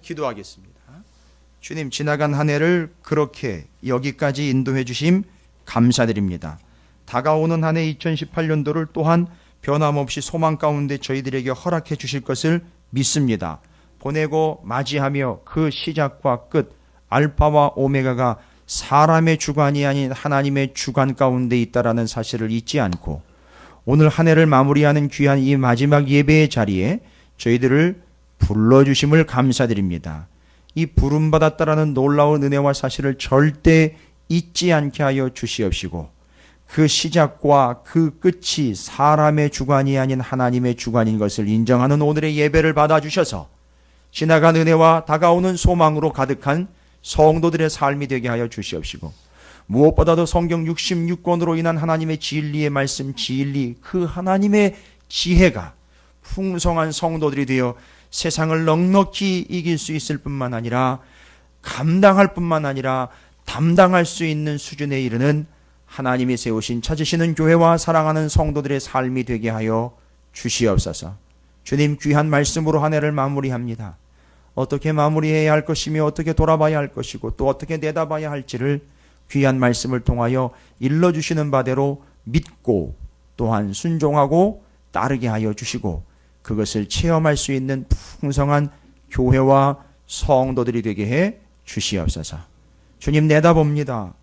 기도하겠습니다. 주님, 지나간 한 해를 그렇게 여기까지 인도해 주심 감사드립니다. 다가오는 한 해 2018년도를 또한 변함없이 소망 가운데 저희들에게 허락해 주실 것을 믿습니다. 보내고 맞이하며 그 시작과 끝, 알파와 오메가가 사람의 주관이 아닌 하나님의 주관 가운데 있다라는 사실을 잊지 않고 오늘 한 해를 마무리하는 귀한 이 마지막 예배의 자리에 저희들을 불러주심을 감사드립니다. 이 부름받았다라는 놀라운 은혜와 사실을 절대 잊지 않게 하여 주시옵시고 그 시작과 그 끝이 사람의 주관이 아닌 하나님의 주관인 것을 인정하는 오늘의 예배를 받아주셔서 지나간 은혜와 다가오는 소망으로 가득한 성도들의 삶이 되게 하여 주시옵시고 무엇보다도 성경 66권으로 인한 하나님의 진리의 말씀, 진리, 그 하나님의 지혜가 풍성한 성도들이 되어 세상을 넉넉히 이길 수 있을 뿐만 아니라 감당할 뿐만 아니라 담당할 수 있는 수준에 이르는 하나님이 세우신 찾으시는 교회와 사랑하는 성도들의 삶이 되게 하여 주시옵소서. 주님, 귀한 말씀으로 한 해를 마무리합니다. 어떻게 마무리해야 할 것이며 어떻게 돌아봐야 할 것이고 또 어떻게 내다봐야 할지를 귀한 말씀을 통하여 일러주시는 바대로 믿고 또한 순종하고 따르게 하여 주시고 그것을 체험할 수 있는 풍성한 교회와 성도들이 되게 해 주시옵소서. 주님, 내다봅니다.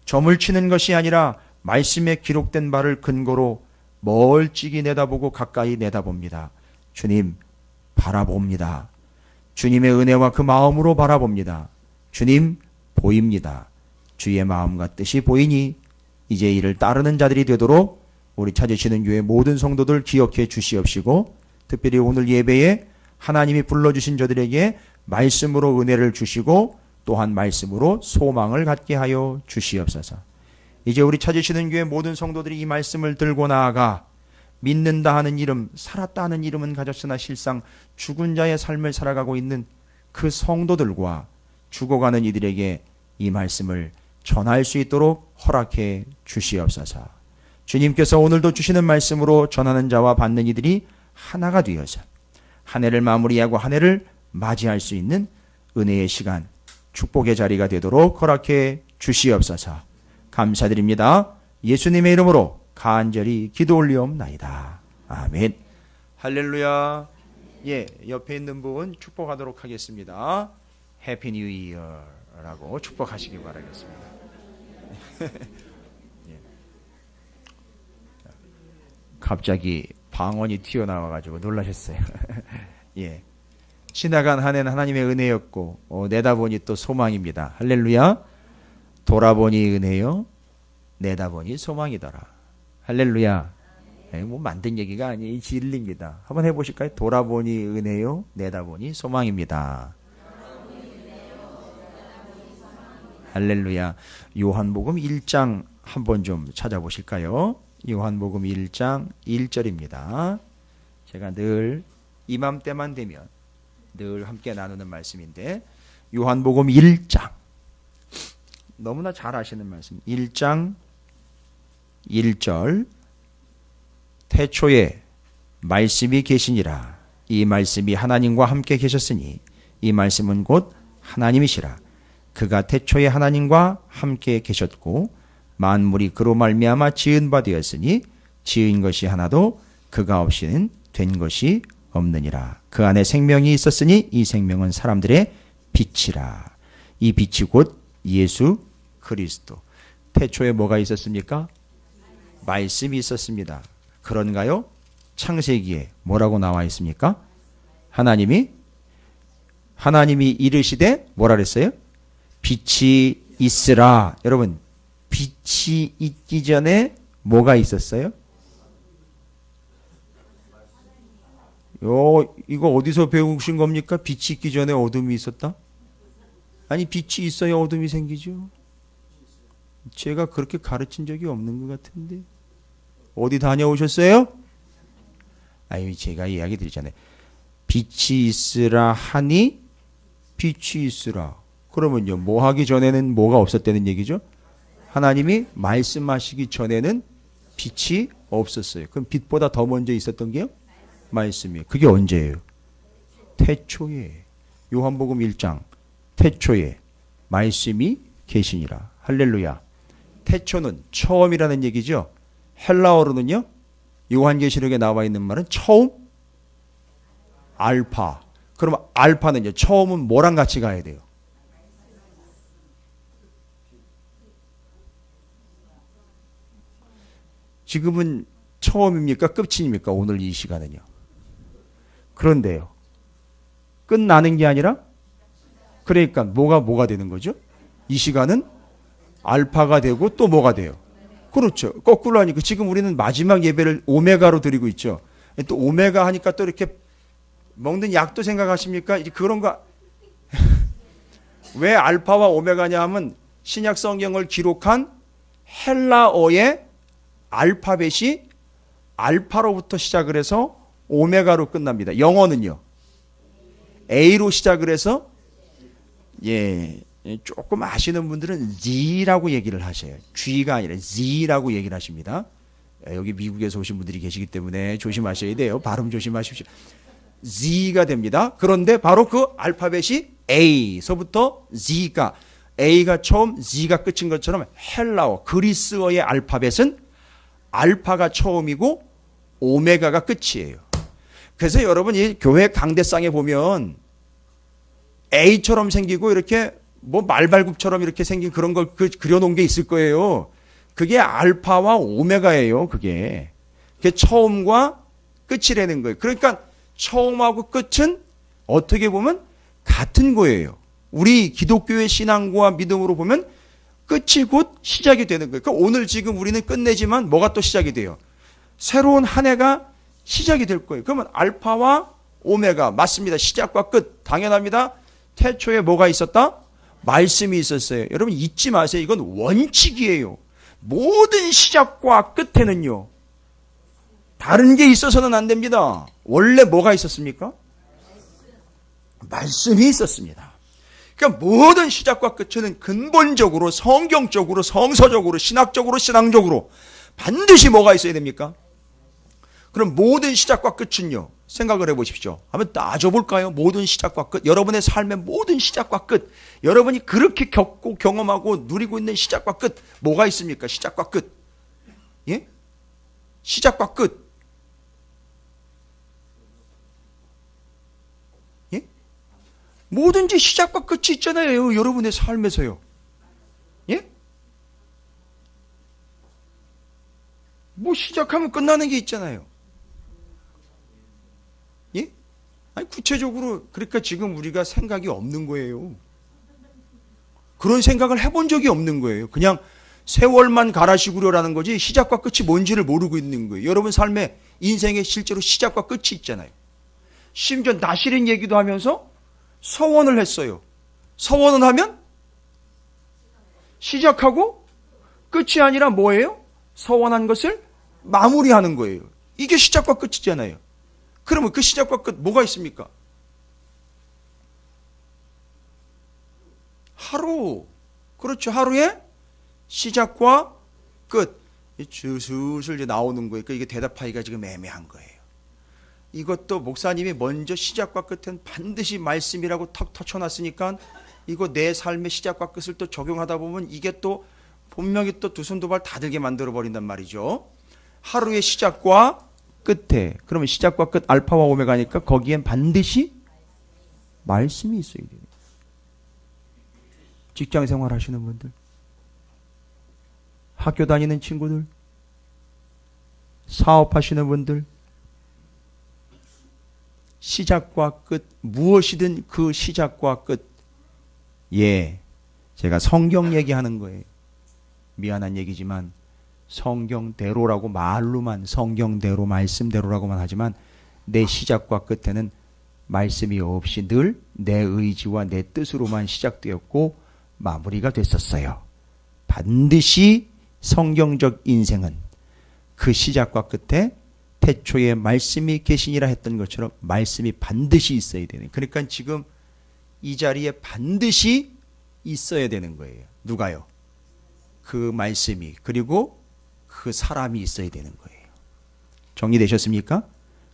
점을 치는 것이 아니라 말씀에 기록된 바를 근거로 멀찍이 내다보고 가까이 내다봅니다. 주님, 바라봅니다. 주님의 은혜와 그 마음으로 바라봅니다. 주님, 보입니다. 주의 마음과 뜻이 보이니 이제 이를 따르는 자들이 되도록 우리 찾으시는 교회 모든 성도들 기억해 주시옵시고 특별히 오늘 예배에 하나님이 불러주신 저들에게 말씀으로 은혜를 주시고 또한 말씀으로 소망을 갖게 하여 주시옵소서. 이제 우리 찾으시는 교회 모든 성도들이 이 말씀을 들고 나아가 믿는다 하는 이름, 살았다 하는 이름은 가졌으나 실상 죽은 자의 삶을 살아가고 있는 그 성도들과 죽어가는 이들에게 이 말씀을 전할 수 있도록 허락해 주시옵소서. 주님께서 오늘도 주시는 말씀으로 전하는 자와 받는 이들이 하나가 되어서 한 해를 마무리하고 한 해를 맞이할 수 있는 은혜의 시간, 축복의 자리가 되도록 허락해 주시옵소서. 감사드립니다. 예수님의 이름으로 간절히 기도 올리옵나이다. 아멘. 할렐루야. 예, 옆에 있는 분 축복하도록 하겠습니다. 해피 뉴 이어라고 축복하시기 바라겠습니다. 예. 갑자기 방언이 튀어나와가지고 놀라셨어요. 예. 지나간 한 해는 하나님의 은혜였고 내다보니 또 소망입니다. 할렐루야. 돌아보니 은혜요, 내다보니 소망이더라. 할렐루야. 뭐 만든 얘기가 아니 진리입니다. 한번 해보실까요? 돌아보니 은혜요, 내다보니 소망입니다. 할렐루야. 요한복음 1장 한번 좀 찾아보실까요? 요한복음 1장 1절입니다. 제가 늘 이맘때만 되면 늘 함께 나누는 말씀인데 요한복음 1장 너무나 잘 아시는 말씀. 1장 1절 태초에 말씀이 계시니라. 이 말씀이 하나님과 함께 계셨으니 이 말씀은 곧 하나님이시라. 그가 태초에 하나님과 함께 계셨고 만물이 그로 말미암아 지은 바 되었으니 지은 것이 하나도 그가 없이는 된 것이 없느니라. 그 안에 생명이 있었으니 이 생명은 사람들의 빛이라. 이 빛이 곧 예수 그리스도. 태초에 뭐가 있었습니까? 말씀이 있었습니다. 그런가요? 창세기에 뭐라고 나와 있습니까? 하나님이 이르시되 뭐라 그랬어요? 빛이 있으라. 여러분, 빛이 있기 전에 뭐가 있었어요? 이거 어디서 배우신 겁니까? 빛이 있기 전에 어둠이 있었다? 아니, 빛이 있어야 어둠이 생기죠. 제가 그렇게 가르친 적이 없는 것 같은데 어디 다녀오셨어요? 아유, 제가 이야기 드리잖아요. 빛이 있으라 하니 빛이 있으라. 그러면요, 뭐 하기 전에는 뭐가 없었다는 얘기죠? 하나님이 말씀하시기 전에는 빛이 없었어요. 그럼 빛보다 더 먼저 있었던 게요? 말씀이에요. 그게 언제예요? 태초에. 요한복음 1장 태초에 말씀이 계시니라. 할렐루야. 태초는 처음이라는 얘기죠. 헬라어로는요, 요한계시록에 나와 있는 말은 처음, 알파. 그러면 알파는요, 처음은 뭐랑 같이 가야 돼요? 지금은 처음입니까? 끝입니까? 오늘 이 시간은요. 그런데요, 끝나는 게 아니라, 그러니까 뭐가 되는 거죠? 이 시간은 알파가 되고 또 뭐가 돼요? 그렇죠. 거꾸로 하니까 지금 우리는 마지막 예배를 오메가로 드리고 있죠. 또 오메가 하니까 또 이렇게 먹는 약도 생각하십니까? 이제 그런 거. 왜 알파와 오메가냐 하면 신약 성경을 기록한 헬라어의 알파벳이 알파로부터 시작을 해서 오메가로 끝납니다. 영어는요, A로 시작을 해서, 조금 아시는 분들은 Z라고 얘기를 하셔요. G가 아니라 Z라고 얘기를 하십니다. 여기 미국에서 오신 분들이 계시기 때문에 조심하셔야 돼요. 발음 조심하십시오. Z가 됩니다. 그런데 바로 그 알파벳이 A서부터 Z가, A가 처음 Z가 끝인 것처럼 헬라어, 그리스어의 알파벳은 알파가 처음이고 오메가가 끝이에요. 그래서 여러분 이 교회 강대상에 보면 A처럼 생기고 이렇게 뭐 말발굽처럼 이렇게 생긴 그런 걸 그려놓은 게 있을 거예요. 그게 알파와 오메가예요. 그게 처음과 끝이라는 거예요. 그러니까 처음하고 끝은 어떻게 보면 같은 거예요. 우리 기독교의 신앙과 믿음으로 보면 끝이 곧 시작이 되는 거예요. 그러니까 오늘 지금 우리는 끝내지만 뭐가 또 시작이 돼요? 새로운 한 해가 시작이 될 거예요. 그러면 알파와 오메가 맞습니다. 시작과 끝 당연합니다. 태초에 뭐가 있었다? 말씀이 있었어요. 여러분 잊지 마세요. 이건 원칙이에요. 모든 시작과 끝에는요, 다른 게 있어서는 안 됩니다. 원래 뭐가 있었습니까? 말씀이 있었습니다. 그러니까 모든 시작과 끝에는 근본적으로 성경적으로 성서적으로 신학적으로 신앙적으로 반드시 뭐가 있어야 됩니까? 그럼 모든 시작과 끝은요, 생각을 해보십시오. 한번 따져볼까요? 모든 시작과 끝, 여러분의 삶의 모든 시작과 끝, 여러분이 그렇게 겪고 경험하고 누리고 있는 시작과 끝, 뭐가 있습니까? 시작과 끝. 예? 시작과 끝. 예? 뭐든지 시작과 끝이 있잖아요. 여러분의 삶에서요. 예? 뭐 시작하면 끝나는 게 있잖아요. 예? 아니 구체적으로 그러니까 지금 우리가 생각이 없는 거예요. 그런 생각을 해본 적이 없는 거예요. 그냥 세월만 갈아시구려라는 거지 시작과 끝이 뭔지를 모르고 있는 거예요. 여러분 삶에 인생에 실제로 시작과 끝이 있잖아요. 심지어 나시린 얘기도 하면서 서원을 했어요. 서원을 하면 시작하고 끝이 아니라 뭐예요? 서원한 것을 마무리하는 거예요. 이게 시작과 끝이잖아요. 그러면 그 시작과 끝 뭐가 있습니까? 하루. 그렇죠. 하루에 시작과 끝. 슬슬 이제 나오는 거예요. 그러니까 이게 대답하기가 지금 애매한 거예요. 이것도 목사님이 먼저 시작과 끝은 반드시 말씀이라고 턱 터쳐놨으니까 이거 내 삶의 시작과 끝을 또 적용하다 보면 이게 또 분명히 또 두 손 두 발 다 들게 만들어 버린단 말이죠. 하루의 시작과 끝에, 그러면 시작과 끝 알파와 오메가니까 거기엔 반드시 말씀이 있어야 돼요. 직장 생활 하시는 분들, 학교 다니는 친구들, 사업하시는 분들, 시작과 끝, 무엇이든 그 시작과 끝. 예, 제가 성경 얘기하는 거예요. 미안한 얘기지만 성경대로라고 말로만, 성경대로 말씀대로라고만 하지만 내 시작과 끝에는 말씀이 없이 늘 내 의지와 내 뜻으로만 시작되었고 마무리가 됐었어요. 반드시 성경적 인생은 그 시작과 끝에 태초에 말씀이 계시니라 했던 것처럼 말씀이 반드시 있어야 되는. 그러니까 지금 이 자리에 반드시 있어야 되는 거예요. 누가요? 그 말씀이, 그리고 그 사람이 있어야 되는 거예요. 정리되셨습니까?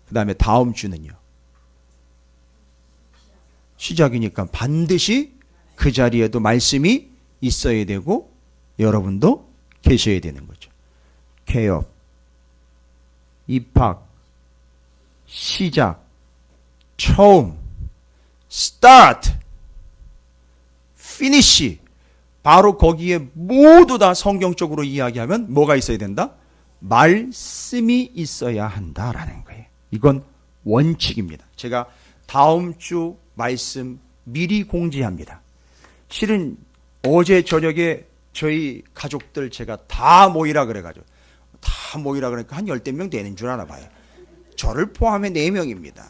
그 다음에 다음 주는요, 시작이니까 반드시 그 자리에도 말씀이 있어야 되고 여러분도 계셔야 되는 거죠. 개업, 입학, 시작, 처음, start, finish. 바로 거기에 모두 다 성경적으로 이야기하면 뭐가 있어야 된다? 말씀이 있어야 한다라는 거예요. 이건 원칙입니다. 제가 다음 주 말씀 미리 공지합니다. 실은 어제 저녁에 저희 가족들 제가 다 모이라 그래가지고 다 모이라 그러니까 한 10명 되는 줄 아나 봐요. 저를 포함해 4명입니다.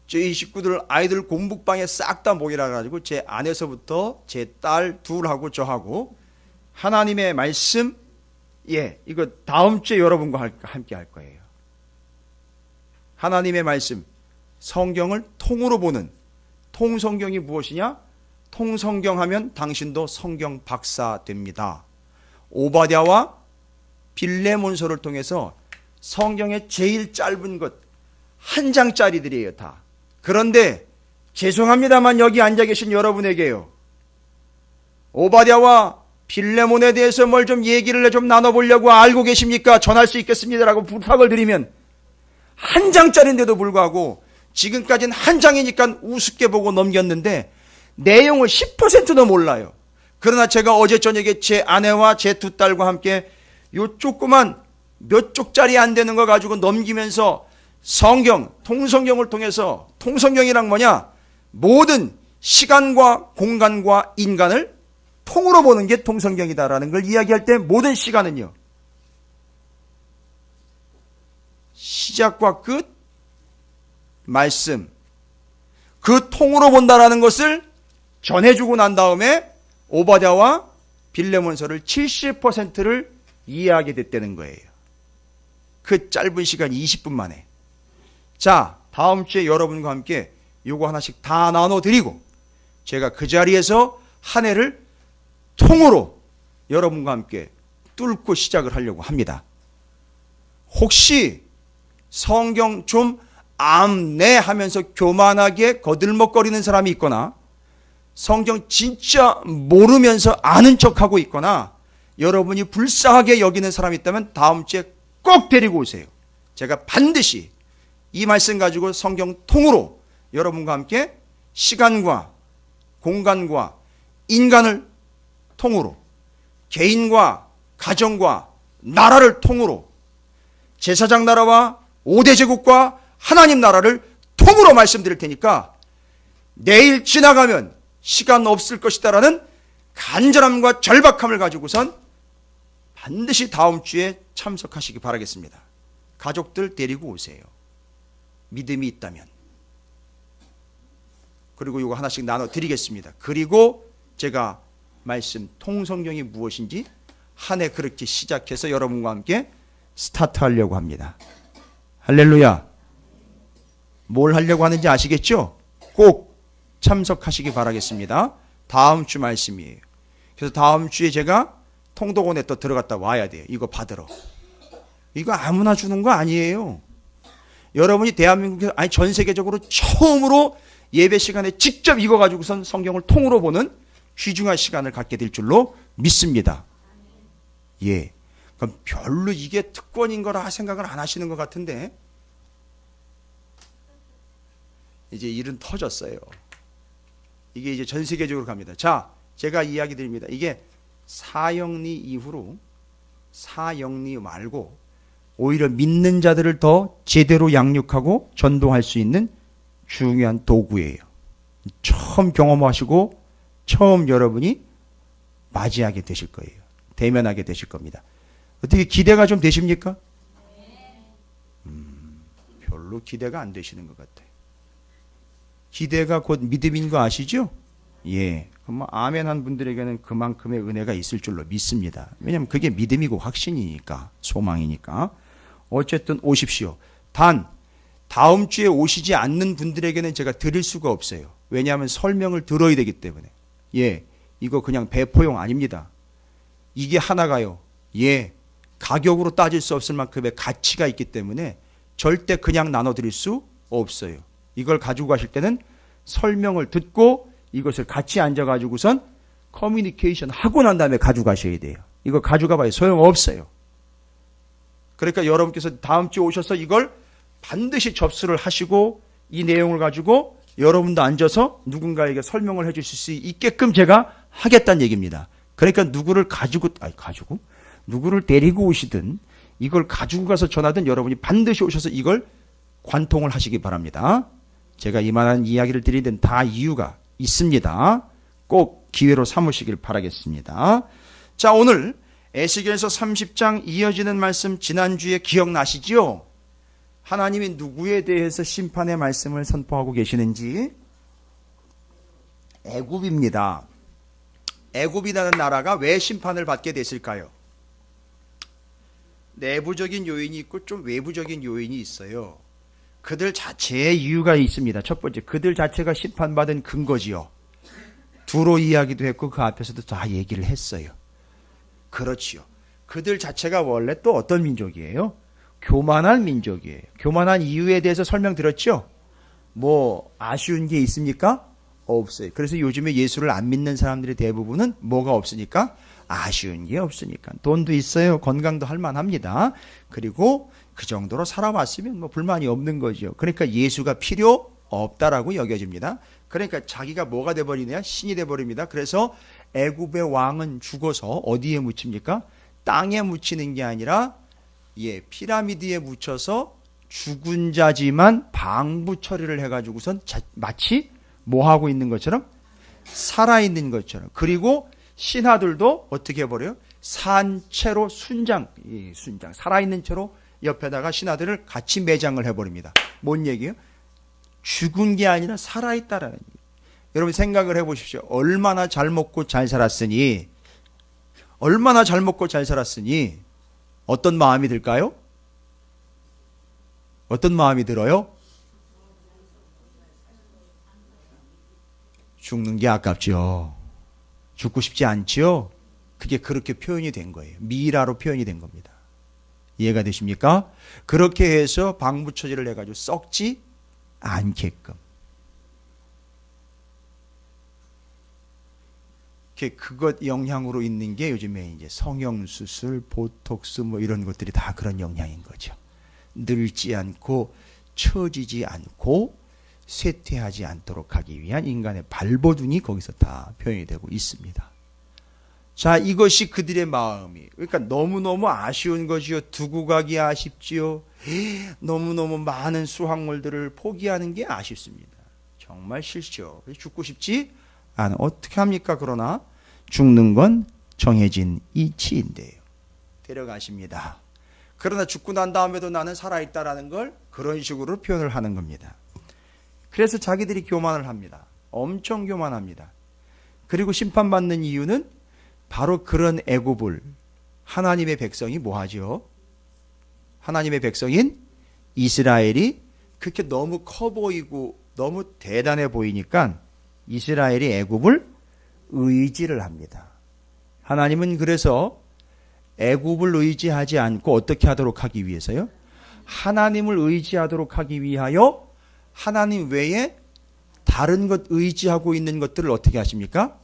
저희 식구들 아이들 공부방에 싹 다 모이라 가지고 제 아내서부터 제 딸 둘하고 저하고 하나님의 말씀 이거 다음 주에 여러분과 함께 할 거예요. 하나님의 말씀 성경을 통으로 보는 통성경이 무엇이냐? 통성경 하면 당신도 성경 박사 됩니다. 오바댜와 빌레몬서를 통해서 성경의 제일 짧은 것 한 장짜리들이에요 다. 그런데 죄송합니다만 여기 앉아 계신 여러분에게요. 오바댜와 빌레몬에 대해서 뭘 좀 얘기를 좀 나눠보려고 알고 계십니까? 전할 수 있겠습니다라고 부탁을 드리면 한 장짜리인데도 불구하고 지금까지는 한 장이니까 우습게 보고 넘겼는데 내용을 10%도 몰라요. 그러나 제가 어제 저녁에 제 아내와 제 두 딸과 함께 요 조그만 몇 쪽짜리 안 되는 거 가지고 넘기면서 성경, 통성경을 통해서 통성경이란 뭐냐? 모든 시간과 공간과 인간을 통으로 보는 게 통성경이다라는 걸 이야기할 때 모든 시간은요. 시작과 끝, 말씀, 그 통으로 본다라는 것을 전해주고 난 다음에 오바댜와 빌레몬서를 70%를 이해하게 됐다는 거예요. 그 짧은 시간 20분 만에. 자, 다음 주에 여러분과 함께 요거 하나씩 다 나눠드리고 제가 그 자리에서 한 해를 통으로 여러분과 함께 뚫고 시작을 하려고 합니다. 혹시 성경 좀 암내하면서 교만하게 거들먹거리는 사람이 있거나 성경 진짜 모르면서 아는 척하고 있거나 여러분이 불쌍하게 여기는 사람이 있다면 다음 주에 꼭 데리고 오세요. 제가 반드시 이 말씀 가지고 성경 통으로 여러분과 함께 시간과 공간과 인간을 통으로 개인과 가정과 나라를 통으로 제사장 나라와 5대 제국과 하나님 나라를 통으로 말씀드릴 테니까 내일 지나가면 시간 없을 것이다라는 간절함과 절박함을 가지고선 반드시 다음 주에 참석하시기 바라겠습니다. 가족들 데리고 오세요. 믿음이 있다면. 그리고 이거 하나씩 나눠드리겠습니다. 그리고 제가 말씀 통성경이 무엇인지 한 해 그렇게 시작해서 여러분과 함께 스타트하려고 합니다. 할렐루야. 뭘 하려고 하는지 아시겠죠? 꼭 참석하시기 바라겠습니다. 다음 주 말씀이에요. 그래서 다음 주에 제가 통독원에 또 들어갔다 와야 돼요. 이거 받으러. 이거 아무나 주는 거 아니에요. 여러분이 대한민국에서 아니 전 세계적으로 처음으로 예배 시간에 직접 이거 가지고선 성경을 통으로 보는 귀중한 시간을 갖게 될 줄로 믿습니다. 예. 그럼 별로 이게 특권인 거라 생각을 안 하시는 것 같은데 이제 일은 터졌어요. 이게 이제 전 세계적으로 갑니다. 자, 제가 이야기 드립니다. 이게 사형리 이후로 사형리 말고 오히려 믿는 자들을 더 제대로 양육하고 전도할 수 있는 중요한 도구예요. 처음 경험하시고 처음 여러분이 맞이하게 되실 거예요. 대면하게 되실 겁니다. 어떻게 기대가 좀 되십니까? 별로 기대가 안 되시는 것 같아요. 기대가 곧 믿음인 거 아시죠? 예. 그럼 아멘 한 분들에게는 그만큼의 은혜가 있을 줄로 믿습니다. 왜냐하면 그게 믿음이고 확신이니까, 소망이니까. 어쨌든 오십시오. 단 다음 주에 오시지 않는 분들에게는 제가 드릴 수가 없어요. 왜냐하면 설명을 들어야 되기 때문에. 예, 이거 그냥 배포용 아닙니다. 이게 하나가요. 예, 가격으로 따질 수 없을 만큼의 가치가 있기 때문에 절대 그냥 나눠드릴 수 없어요. 이걸 가지고 가실 때는 설명을 듣고 이것을 같이 앉아가지고선 커뮤니케이션 하고 난 다음에 가져가셔야 돼요. 이거 가져가 봐요. 소용없어요. 그러니까 여러분께서 다음 주에 오셔서 이걸 반드시 접수를 하시고 이 내용을 가지고 여러분도 앉아서 누군가에게 설명을 해 주실 수 있게끔 제가 하겠다는 얘기입니다. 그러니까 누구를 누구를 데리고 오시든 이걸 가지고 가서 전하든 여러분이 반드시 오셔서 이걸 관통을 하시기 바랍니다. 제가 이만한 이야기를 드리는 데는 다 이유가 있습니다. 꼭 기회로 삼으시길 바라겠습니다. 자, 오늘 에스겔서 30장 이어지는 말씀 지난주에 기억나시죠? 하나님이 누구에 대해서 심판의 말씀을 선포하고 계시는지 애굽입니다. 애굽이라는 나라가 왜 심판을 받게 됐을까요? 내부적인 요인이 있고 좀 외부적인 요인이 있어요. 그들 자체의 이유가 있습니다. 첫 번째, 그들 자체가 심판받은 근거지요. 두로 이야기도 했고 그 앞에서도 다 얘기를 했어요. 그렇지요. 그들 자체가 원래 또 어떤 민족이에요? 교만한 민족이에요. 교만한 이유에 대해서 설명드렸죠? 뭐 아쉬운 게 있습니까? 없어요. 그래서 요즘에 예수를 안 믿는 사람들의 대부분은 뭐가 없으니까? 아쉬운 게 없으니까. 돈도 있어요. 건강도 할 만합니다. 그리고 그 정도로 살아왔으면 뭐 불만이 없는 거죠. 그러니까 예수가 필요 없다라고 여겨집니다. 그러니까 자기가 뭐가 돼버리냐? 신이 돼버립니다. 그래서 애굽의 왕은 죽어서 어디에 묻힙니까? 땅에 묻히는 게 아니라 피라미드에 묻혀서 죽은 자지만 방부 처리를 해가지고선 마치 뭐 하고 있는 것처럼 살아있는 것처럼. 그리고 신하들도 어떻게 해버려요? 산채로 순장 살아있는 채로 옆에다가 신하들을 같이 매장을 해버립니다. 뭔 얘기예요? 죽은 게 아니라 살아있다라는 얘기예요. 여러분 생각을 해보십시오. 얼마나 잘 먹고 잘 살았으니 어떤 마음이 들까요? 어떤 마음이 들어요? 죽는 게 아깝죠. 죽고 싶지 않죠. 그게 그렇게 표현이 된 거예요. 미라로 표현이 된 겁니다. 이해가 되십니까? 그렇게 해서 방부 처리를 해가지고 썩지 않게끔. 그것 영향으로 있는 게 요즘에 이제 성형수술, 보톡스 뭐 이런 것들이 다 그런 영향인 거죠. 늙지 않고 처지지 않고 쇠퇴하지 않도록 하기 위한 인간의 발버둥이 거기서 다 표현이 되고 있습니다. 자, 이것이 그들의 마음이. 그러니까 너무너무 아쉬운 것이요. 두고 가기 아쉽지요. 너무너무 많은 수확물들을 포기하는 게 아쉽습니다. 정말 싫죠. 죽고 싶지 않아. 어떻게 합니까? 그러나 죽는 건 정해진 이치인데요. 데려가십니다. 그러나 죽고 난 다음에도 나는 살아있다라는 걸 그런 식으로 표현을 하는 겁니다. 그래서 자기들이 교만을 합니다. 엄청 교만합니다. 그리고 심판받는 이유는 바로 그런 애굽을 하나님의 백성이 뭐하죠? 하나님의 백성인 이스라엘이 그렇게 너무 커 보이고 너무 대단해 보이니까 이스라엘이 애굽을 의지를 합니다. 하나님은 그래서 애굽을 의지하지 않고 어떻게 하도록 하기 위해서요? 하나님을 의지하도록 하기 위하여 하나님 외에 다른 것 의지하고 있는 것들을 어떻게 하십니까?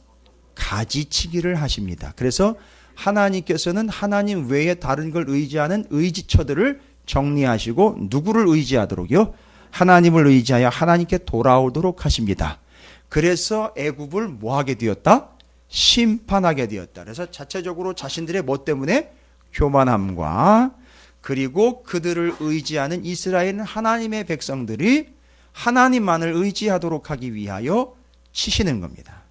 가지치기를 하십니다. 그래서 하나님께서는 하나님 외에 다른 걸 의지하는 의지처들을 정리하시고 누구를 의지하도록요? 하나님을 의지하여 하나님께 돌아오도록 하십니다. 그래서 애굽을 뭐하게 되었다? 심판하게 되었다. 그래서 자체적으로 자신들의 뭐 때문에? 교만함과 그리고 그들을 의지하는 이스라엘 하나님의 백성들이 하나님만을 의지하도록 하기 위하여 치시는 겁니다.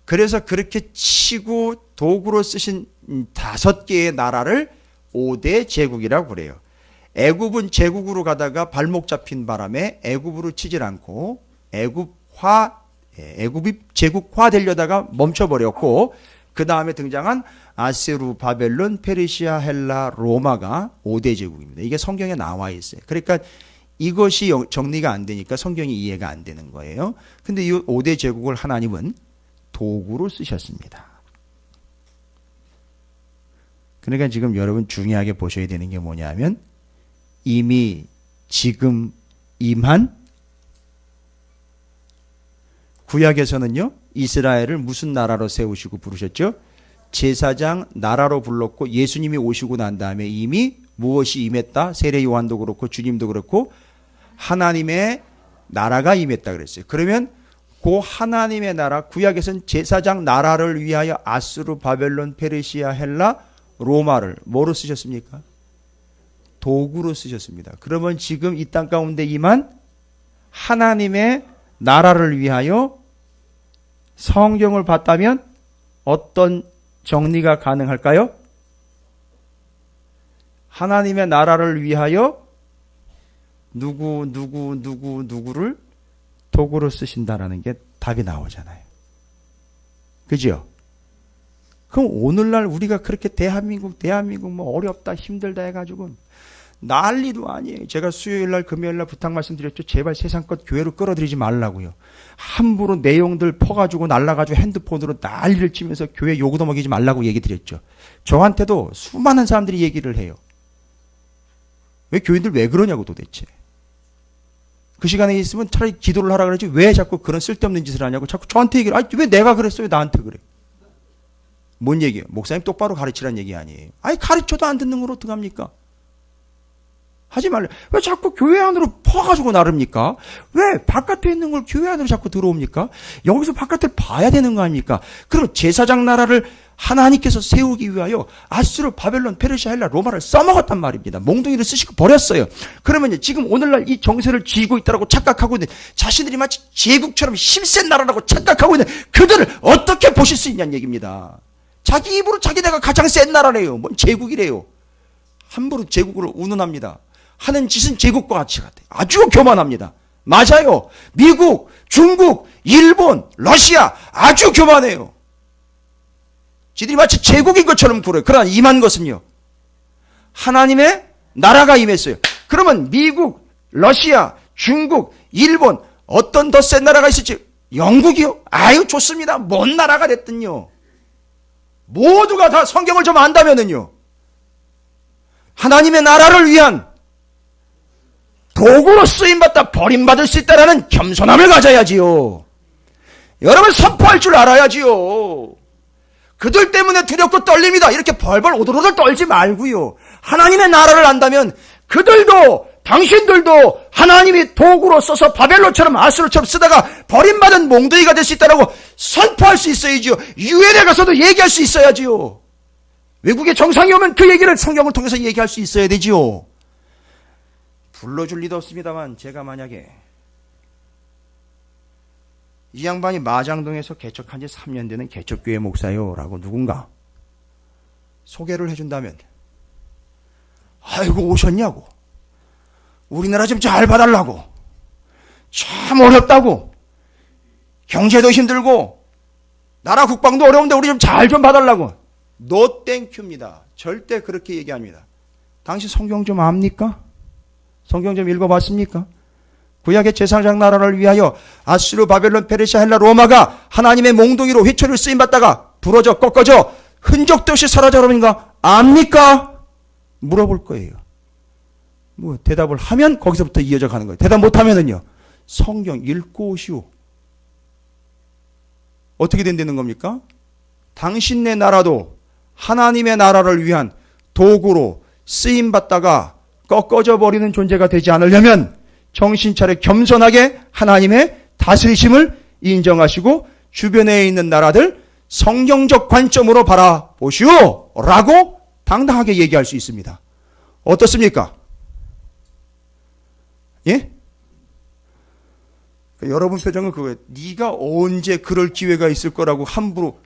그래서 그렇게 치고 도구로 쓰신 5개의 나라를 5대 제국이라고 그래요. 애굽은 제국으로 가다가 발목 잡힌 바람에 애굽으로 치질 않고 애굽이 제국화 되려다가 멈춰버렸고 그 다음에 등장한 아수르, 바벨론, 페르시아, 헬라, 로마가 5대 제국입니다. 이게 성경에 나와 있어요. 그러니까 이것이 정리가 안 되니까 성경이 이해가 안 되는 거예요. 근데 이 5대 제국을 하나님은 도구로 쓰셨습니다. 그러니까 지금 여러분 중요하게 보셔야 되는 게 뭐냐면 이미 지금 임한 구약에서는요, 이스라엘을 무슨 나라로 세우시고 부르셨죠? 제사장 나라로 불렀고, 예수님이 오시고 난 다음에 이미 무엇이 임했다? 세례 요한도 그렇고 주님도 그렇고 하나님의 나라가 임했다 그랬어요. 그러면 그 하나님의 나라, 구약에서는 제사장 나라를 위하여 아수르, 바벨론, 페르시아, 헬라, 로마를 뭐로 쓰셨습니까? 도구로 쓰셨습니다. 그러면 지금 이 땅 가운데 임한 하나님의 나라를 위하여 성경을 봤다면 어떤 정리가 가능할까요? 하나님의 나라를 위하여 누구를 도구로 쓰신다라는 게 답이 나오잖아요. 그죠? 그럼 오늘날 우리가 그렇게 대한민국 뭐 어렵다 힘들다 해가지고 난리도 아니에요. 제가 수요일날 금요일날 부탁 말씀드렸죠. 제발 세상껏 교회로 끌어들이지 말라고요. 함부로 내용들 퍼가지고 날라가지고 핸드폰으로 난리를 치면서 교회 요구도 먹이지 말라고 얘기 드렸죠. 저한테도 수많은 사람들이 얘기를 해요. 왜 교인들 왜 그러냐고 도대체. 그 시간에 있으면 차라리 기도를 하라 그러지 왜 자꾸 그런 쓸데없는 짓을 하냐고 자꾸 저한테 얘기를. 아니 왜 내가 그랬어요? 나한테 그래. 뭔 얘기예요? 목사님 똑바로 가르치라는 얘기 아니에요. 아니 가르쳐도 안 듣는 걸 어떡합니까? 하지 말래. 왜 자꾸 교회 안으로 퍼가지고 나릅니까? 왜 바깥에 있는 걸 교회 안으로 자꾸 들어옵니까? 여기서 바깥을 봐야 되는 거 아닙니까? 그럼 제사장 나라를 하나님께서 세우기 위하여 아수르, 바벨론, 페르시아, 헬라, 로마를 써먹었단 말입니다. 몽둥이를 쓰시고 버렸어요. 그러면 지금 오늘날 이 정세를 쥐고 있다고 착각하고 있는, 자신들이 마치 제국처럼 힘센 나라라고 착각하고 있는 그들을 어떻게 보실 수 있냐는 얘기입니다. 자기 입으로 자기네가 가장 센 나라래요. 뭔 제국이래요. 함부로 제국을 운운합니다. 하는 짓은 제국과 같이 같아요. 아주 교만합니다. 맞아요. 미국, 중국, 일본, 러시아 아주 교만해요. 지들이 마치 제국인 것처럼 굴어요. 그러나 임한 것은요, 하나님의 나라가 임했어요. 그러면 미국, 러시아, 중국, 일본 어떤 더 센 나라가 있을지? 영국이요? 아유 좋습니다. 뭔 나라가 됐든요. 모두가 다 성경을 좀 안다면은요, 하나님의 나라를 위한 도구로 쓰임받다 버림받을 수 있다라는 겸손함을 가져야지요. 여러분 선포할 줄 알아야지요. 그들 때문에 두렵고 떨립니다. 이렇게 벌벌 오들오들 떨지 말고요. 하나님의 나라를 안다면 그들도 당신들도 하나님이 도구로 써서 바벨론처럼 아수르처럼 쓰다가 버림받은 몽둥이가 될 수 있다라고 선포할 수 있어야지요. 유엔에 가서도 얘기할 수 있어야지요. 외국에 정상이 오면 그 얘기를 성경을 통해서 얘기할 수 있어야 되지요. 불러줄 리도 없습니다만 제가 만약에 이 양반이 마장동에서 개척한 지 3년 되는 개척교회 목사요 라고 누군가 소개를 해준다면, 아이고 오셨냐고, 우리나라 좀 잘 봐달라고, 참 어렵다고, 경제도 힘들고 나라 국방도 어려운데 우리 좀 잘 좀 봐달라고, 노 땡큐입니다. 절대 그렇게 얘기합니다. 당신 성경 좀 압니까? 성경 좀 읽어봤습니까? 구약의 제사장 나라를 위하여 아수르, 바벨론, 페르시아, 헬라, 로마가 하나님의 몽둥이로 회초리를 쓰임받다가 부러져 꺾어져 흔적도 없이 사라져버린가 압니까? 물어볼 거예요. 뭐 대답을 하면 거기서부터 이어져 가는 거예요. 대답 못하면은요, 성경 읽고 오시오. 어떻게 된다는 겁니까? 당신네 나라도 하나님의 나라를 위한 도구로 쓰임받다가 꺾어져 버리는 존재가 되지 않으려면 정신 차려 겸손하게 하나님의 다스리심을 인정하시고 주변에 있는 나라들 성경적 관점으로 바라보시오 라고 당당하게 얘기할 수 있습니다. 어떻습니까? 예? 여러분 표정은 그거예요. 네가 언제 그럴 기회가 있을 거라고 함부로.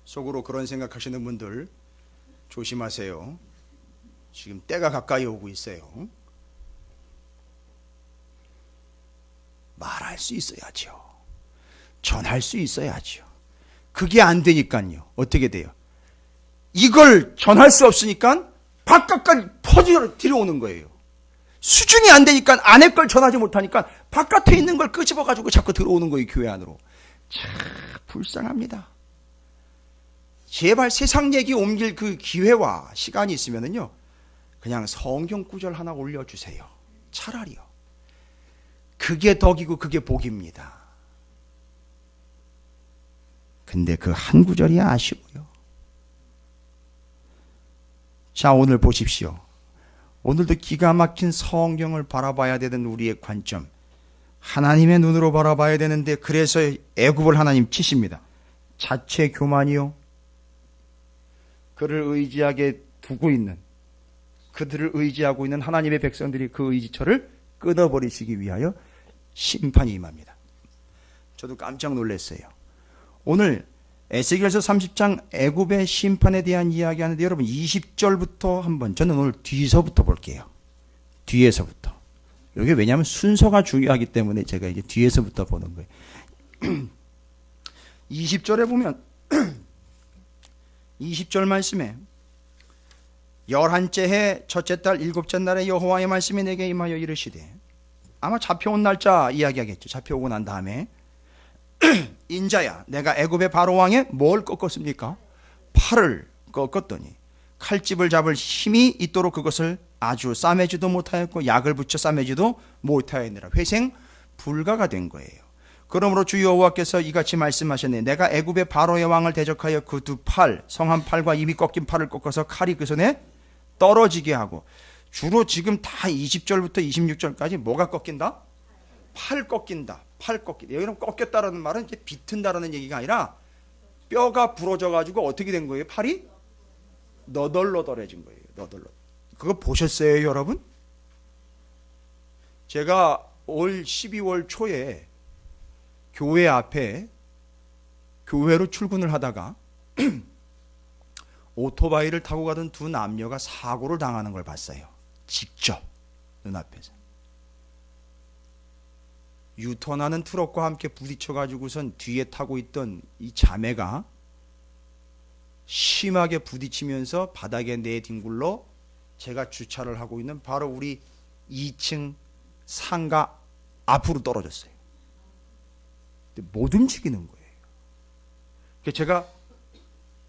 속으로 그런 생각하시는 분들 조심하세요. 지금 때가 가까이 오고 있어요. 말할 수 있어야죠. 전할 수 있어야죠. 그게 안 되니까요. 어떻게 돼요? 이걸 전할 수 없으니까 바깥까지 퍼져 들어오는 거예요. 수준이 안 되니까 안에 걸 전하지 못하니까 바깥에 있는 걸 끄집어가지고 자꾸 들어오는 거예요. 교회 안으로. 참 불쌍합니다. 제발 세상 얘기 옮길 그 기회와 시간이 있으면은요, 그냥 성경 구절 하나 올려주세요. 차라리요. 그게 덕이고 그게 복입니다. 근데 그 한 구절이 아쉬워요. 자, 오늘 보십시오. 오늘도 기가 막힌 성경을 바라봐야 되는 우리의 관점, 하나님의 눈으로 바라봐야 되는데, 그래서 애굽을 하나님 치십니다. 자체 교만이요, 그를 의지하게 두고 있는, 그들을 의지하고 있는 하나님의 백성들이 그 의지처를 끊어버리시기 위하여 심판이 임합니다. 저도 깜짝 놀랐어요. 오늘 에스겔서 30장 애굽의 심판에 대한 이야기하는데, 여러분 20절부터 한번, 저는 오늘 뒤에서부터 볼게요. 뒤에서부터. 이게 왜냐하면 순서가 중요하기 때문에 제가 이제 뒤에서부터 보는 거예요. 20절에 보면 20절 말씀에 11째 해 첫째 달 7째 날에 여호와의 말씀이 내게 임하여 이르시되, 아마 잡혀온 날짜 이야기하겠죠. 잡혀오고 난 다음에 인자야, 내가 애굽의 바로 왕에 뭘 꺾었습니까? 팔을 꺾었더니 칼집을 잡을 힘이 있도록 그것을 아주 싸매지도 못하였고 약을 붙여 싸매지도 못하였느라 회생 불가가 된 거예요. 그러므로 주 여호와께서 이같이 말씀하셨네. 내가 애굽의 바로의 왕을 대적하여 그 두 팔, 성한 팔과 입이 꺾인 팔을 꺾어서 칼이 그 손에 떨어지게 하고, 주로 지금 다 20절부터 26절까지 뭐가 꺾인다? 팔 꺾인다. 팔 꺾인다. 여기는 꺾였다라는 말은 이제 비튼다라는 얘기가 아니라 뼈가 부러져 가지고 어떻게 된 거예요? 팔이 너덜너덜해진 거예요. 너덜너덜. 그거 보셨어요, 여러분? 제가 올 12월 초에 교회 앞에 교회로 출근을 하다가 오토바이를 타고 가던 두 남녀가 사고를 당하는 걸 봤어요. 직접 눈앞에서. 유턴하는 트럭과 함께 부딪혀가지고선 뒤에 타고 있던 이 자매가 심하게 부딪히면서 바닥에 내뒹굴러 제가 주차를 하고 있는 바로 우리 2층 상가 앞으로 떨어졌어요. 근데 못 움직이는 거예요. 그래서 제가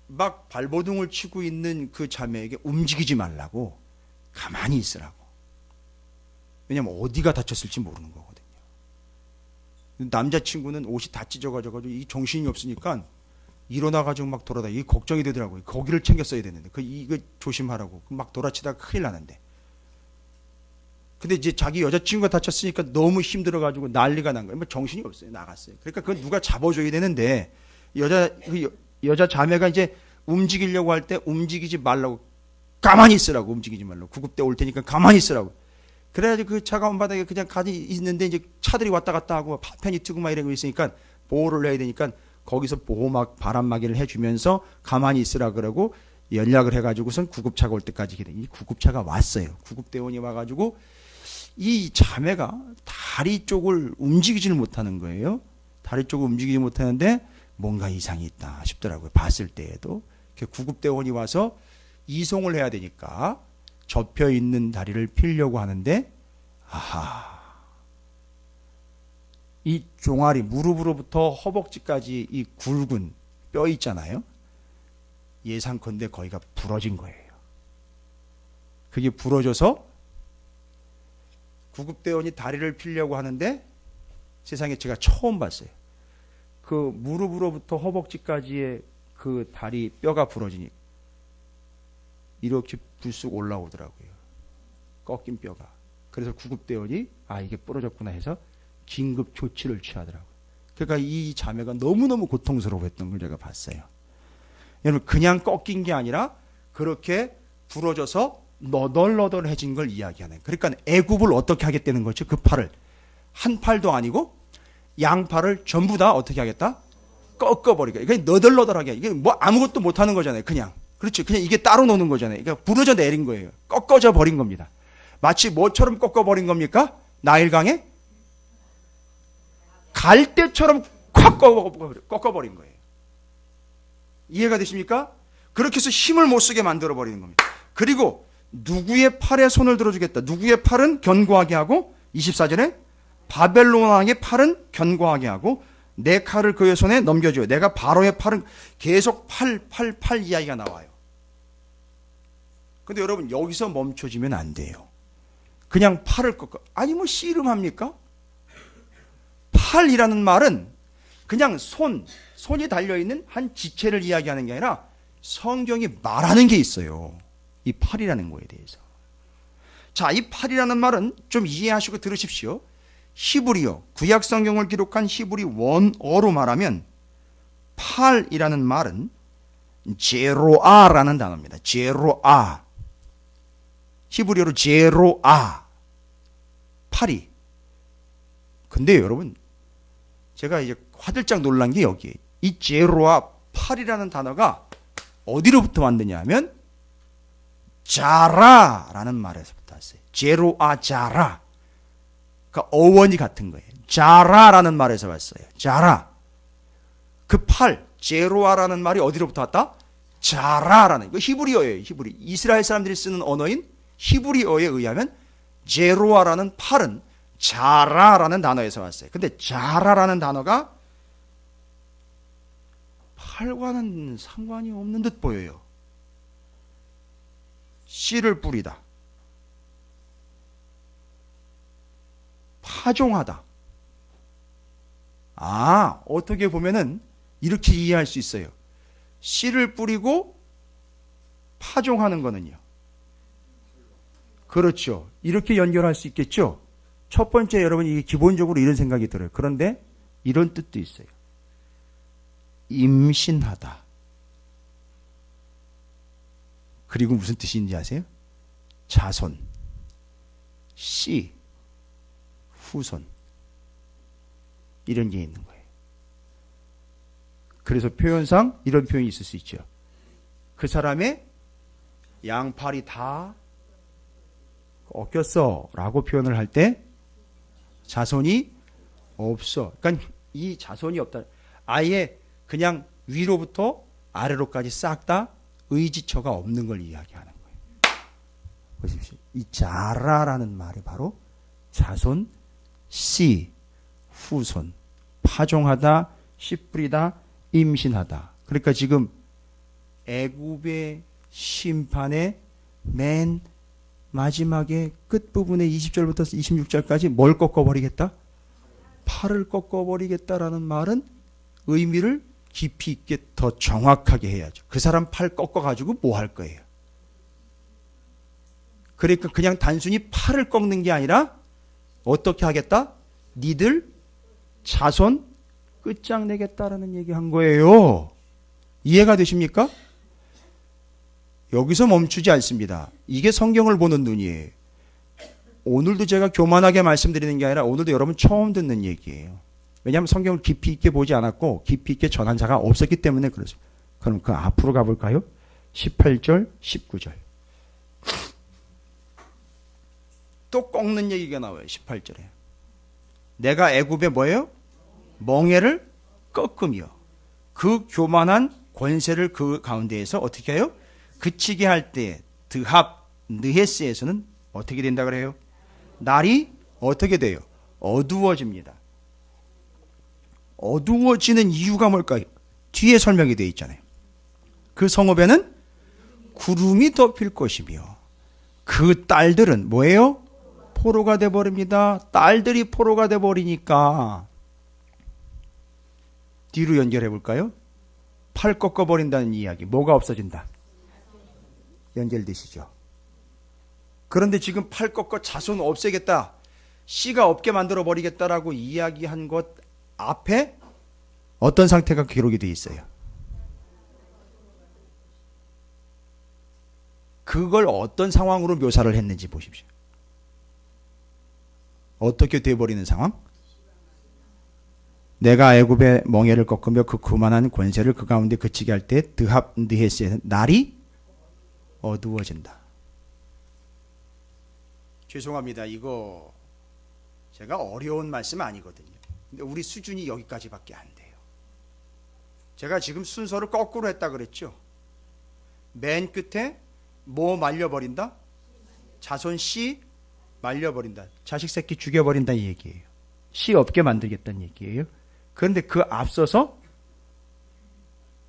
막 발버둥을 치고 있는 그 자매에게 움직이지 말라고, 가만히 있으라고. 왜냐면 어디가 다쳤을지 모르는 거거든요. 남자친구는 옷이 다 찢어가지고 이 정신이 없으니까 일어나가지고 막 돌아다니고, 이게 걱정이 되더라고요. 거기를 챙겼어야 되는데 이거 조심하라고 막 돌아치다가 큰일 나는데. 근데 이제 자기 여자친구가 다쳤으니까 너무 힘들어가지고 난리가 난 거예요. 뭐 정신이 없어요. 나갔어요. 그러니까 그건 누가 잡아줘야 되는데, 여자 자매가 이제 움직이려고 할 때 움직이지 말라고, 가만히 있으라고, 움직이지 말라고, 구급대 올 테니까 가만히 있으라고. 그래야지 그 차가운 바닥에 그냥 가만히 있는데, 이제 차들이 왔다 갔다 하고 파편이 튀고 막 이런 거 있으니까 보호를 해야 되니까 거기서 보호막 바람막이를 해주면서 가만히 있으라 그러고 연락을 해가지고선 구급차가 올 때까지 기다리니, 구급차가 왔어요. 구급대원이 와가지고 이 자매가 다리 쪽을 움직이지를 못하는 거예요. 다리 쪽을 움직이지 못하는데 뭔가 이상이 있다 싶더라고요. 봤을 때에도. 구급대원이 와서 이송을 해야 되니까 접혀 있는 다리를 피려고 하는데, 아하, 이 종아리, 무릎으로부터 허벅지까지 이 굵은 뼈 있잖아요. 예상컨대 거기가 부러진 거예요. 그게 부러져서 구급대원이 다리를 피려고 하는데, 세상에 제가 처음 봤어요. 그 무릎으로부터 허벅지까지의 그 다리 뼈가 부러지니 이렇게 불쑥 올라오더라고요. 꺾인 뼈가. 그래서 구급대원이 이게 부러졌구나 해서 긴급 조치를 취하더라고요. 그러니까 이 자매가 너무너무 고통스러워했던 걸 제가 봤어요. 여러분, 그냥 꺾인 게 아니라 그렇게 부러져서 너덜너덜해진 걸 이야기하는. 그러니까 애굽을 어떻게 하겠다는 거죠? 그 팔을 한 팔도 아니고 양팔을 전부 다 어떻게 하겠다? 꺾어버리게. 이게 너덜너덜하게. 이게 뭐 아무것도 못하는 거잖아요. 그냥. 그렇죠. 그냥 이게 따로 노는 거잖아요. 그러니까 부러져 내린 거예요. 꺾어져 버린 겁니다. 마치 뭐처럼 꺾어버린 겁니까? 나일강에 갈대처럼 콱 꺾어버린 거예요. 이해가 되십니까? 그렇게 해서 힘을 못 쓰게 만들어버리는 겁니다. 그리고 누구의 팔에 손을 들어주겠다. 누구의 팔은 견고하게 하고, 24절에 바벨론 왕의 팔은 견고하게 하고 내 칼을 그의 손에 넘겨줘요. 내가 바로의 팔은, 계속 팔 이야기가 나와요. 근데 여러분 여기서 멈춰지면 안 돼요. 그냥 팔을 꺾어. 아니 뭐 씨름합니까? 팔이라는 말은 그냥 손이 달려있는 한 지체를 이야기하는 게 아니라 성경이 말하는 게 있어요. 이 팔이라는 거에 대해서. 자, 이 팔이라는 말은 좀 이해하시고 들으십시오. 히브리어, 구약 성경을 기록한 히브리 원어로 말하면 팔이라는 말은 제로아라는 단어입니다. 제로아. 히브리어로 제로아. 팔이. 근데 여러분, 제가 이제 화들짝 놀란 게 여기에 이 제로아 팔이라는 단어가 어디로부터 왔느냐 하면 자라라는 말에서부터 왔어요. 제로아 자라. 그러니까 어원이 같은 거예요. 자라라는 말에서 왔어요. 자라. 그 팔, 제로아라는 말이 어디로부터 왔다? 자라라는 거. 히브리어예요. 히브리. 이스라엘 사람들이 쓰는 언어인 히브리어에 의하면 제로아라는 팔은 자라라는 단어에서 왔어요. 근데 자라라는 단어가 팔과는 상관이 없는 듯 보여요. 씨를 뿌리다. 파종하다. 아, 어떻게 보면은 이렇게 이해할 수 있어요. 씨를 뿌리고 파종하는 거는요. 그렇죠. 이렇게 연결할 수 있겠죠. 첫 번째 여러분 이게 기본적으로 이런 생각이 들어요. 그런데 이런 뜻도 있어요. 임신하다. 그리고 무슨 뜻인지 아세요? 자손, 씨, 후손 이런 게 있는 거예요. 그래서 표현상 이런 표현이 있을 수 있죠. 그 사람의 양팔이 다 꺾였어 라고 표현을 할 때 자손이 없어. 그러니까 이 자손이 없다. 아예 그냥 위로부터 아래로까지 싹 다 의지처가 없는 걸 이야기하는 거예요. 보십시오. 이 자라라는 말이 바로 자손, 씨, 후손, 파종하다, 씨 뿌리다, 임신하다. 그러니까 지금 애굽의 심판의 맨 마지막에 끝부분에 20절부터 26절까지 뭘 꺾어버리겠다? 팔을 꺾어버리겠다라는 말은 의미를 깊이 있게 더 정확하게 해야죠. 그 사람 팔 꺾어가지고 뭐 할 거예요? 그러니까 그냥 단순히 팔을 꺾는 게 아니라 어떻게 하겠다? 니들 자손 끝장내겠다라는 얘기한 거예요. 이해가 되십니까? 여기서 멈추지 않습니다. 이게 성경을 보는 눈이에요. 오늘도 제가 교만하게 말씀드리는 게 아니라 오늘도 여러분 처음 듣는 얘기예요. 왜냐하면 성경을 깊이 있게 보지 않았고 깊이 있게 전한 자가 없었기 때문에 그렇습니다. 그럼 그 앞으로 가볼까요? 18절, 19절. 또 꺾는 얘기가 나와요. 18절에. 내가 애굽에 뭐예요? 멍에를 꺾으며 그 교만한 권세를 그 가운데에서 어떻게 해요? 그치게 할 때 드합 느헤스에서는 어떻게 된다 그래요? 날이 어떻게 돼요? 어두워집니다. 어두워지는 이유가 뭘까요? 뒤에 설명이 되어 있잖아요. 그 성읍에는 구름이 덮일 것이며 그 딸들은 뭐예요? 포로가 돼버립니다. 딸들이 포로가 돼버리니까 뒤로 연결해 볼까요? 팔 꺾어버린다는 이야기. 뭐가 없어진다? 연결되시죠? 그런데 지금 팔 꺾어 자손 없애겠다. 씨가 없게 만들어 버리겠다라고 이야기한 것 앞에 어떤 상태가 기록이 되어 있어요? 그걸 어떤 상황으로 묘사를 했는지 보십시오. 어떻게 돼버리는 상황? 내가 애굽의 멍에를 꺾으며 그 그만한 권세를 그 가운데 그치게 할 때 드합 느헤스에는 날이 어두워진다. 죄송합니다. 이거 제가 어려운 말씀 아니거든요. 근데 우리 수준이 여기까지밖에 안 돼요. 제가 지금 순서를 거꾸로 했다 그랬죠. 맨 끝에 뭐 말려버린다? 자손 씨 말려버린다. 자식 새끼 죽여버린다 이 얘기예요. 씨 없게 만들겠다는 얘기예요. 그런데 그 앞서서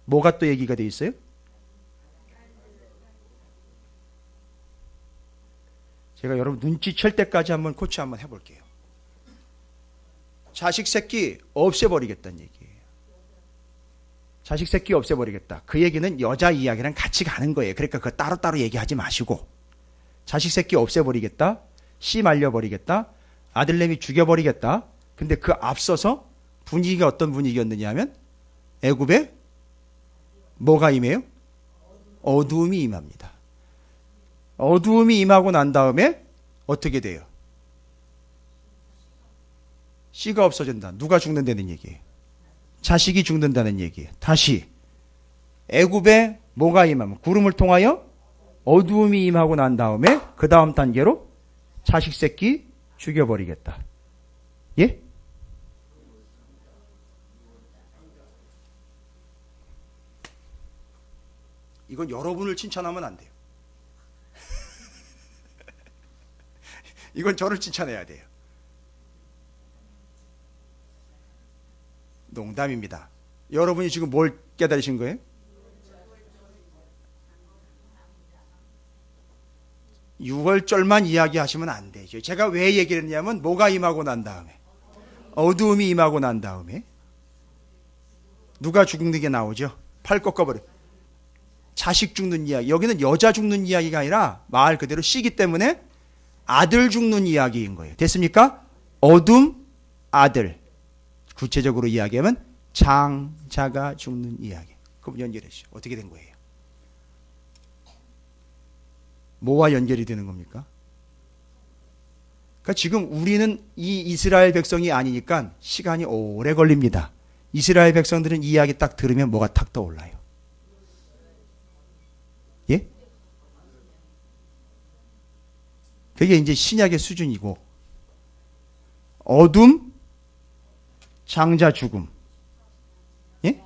뭐가 또 얘기가 돼 있어요? 제가 여러분 눈치챌 때까지 한번 코치 한번 해볼게요. 자식 새끼 없애버리겠다는 얘기예요. 자식 새끼 없애버리겠다. 그 얘기는 여자 이야기랑 같이 가는 거예요. 그러니까 그거 따로따로 얘기하지 마시고, 자식 새끼 없애버리겠다, 씨 말려버리겠다, 아들내미 죽여버리겠다. 근데 그 앞서서 분위기가 어떤 분위기였느냐 하면 애굽에 뭐가 임해요? 어두움이 임합니다. 어두움이 임하고 난 다음에 어떻게 돼요? 씨가 없어진다. 누가 죽는다는 얘기예요? 자식이 죽는다는 얘기예요. 다시 애굽에 뭐가 임하면 구름을 통하여 어두움이 임하고 난 다음에 그 다음 단계로 자식 새끼 죽여버리겠다. 예? 이건 여러분을 칭찬하면 안 돼요. 이건 저를 칭찬해야 돼요. 농담입니다. 여러분이 지금 뭘 깨달으신 거예요? 6월절만 이야기하시면 안 되죠. 제가 왜 얘기를 했냐면 뭐가 임하고 난 다음에, 어두움이 임하고 난 다음에 누가 죽는 게 나오죠? 팔 꺾어버려. 자식 죽는 이야기. 여기는 여자 죽는 이야기가 아니라 말 그대로 씨기 때문에 아들 죽는 이야기인 거예요. 됐습니까? 어둠, 아들. 구체적으로 이야기하면 장자가 죽는 이야기. 그럼 연결해주죠. 어떻게 된 거예요? 뭐와 연결이 되는 겁니까? 그러니까 지금 우리는 이 이스라엘 백성이 아니니까 시간이 오래 걸립니다. 이스라엘 백성들은 이 이야기 딱 들으면 뭐가 탁 떠올라요? 예? 그게 이제 신약의 수준이고, 어둠, 장자 죽음. 예?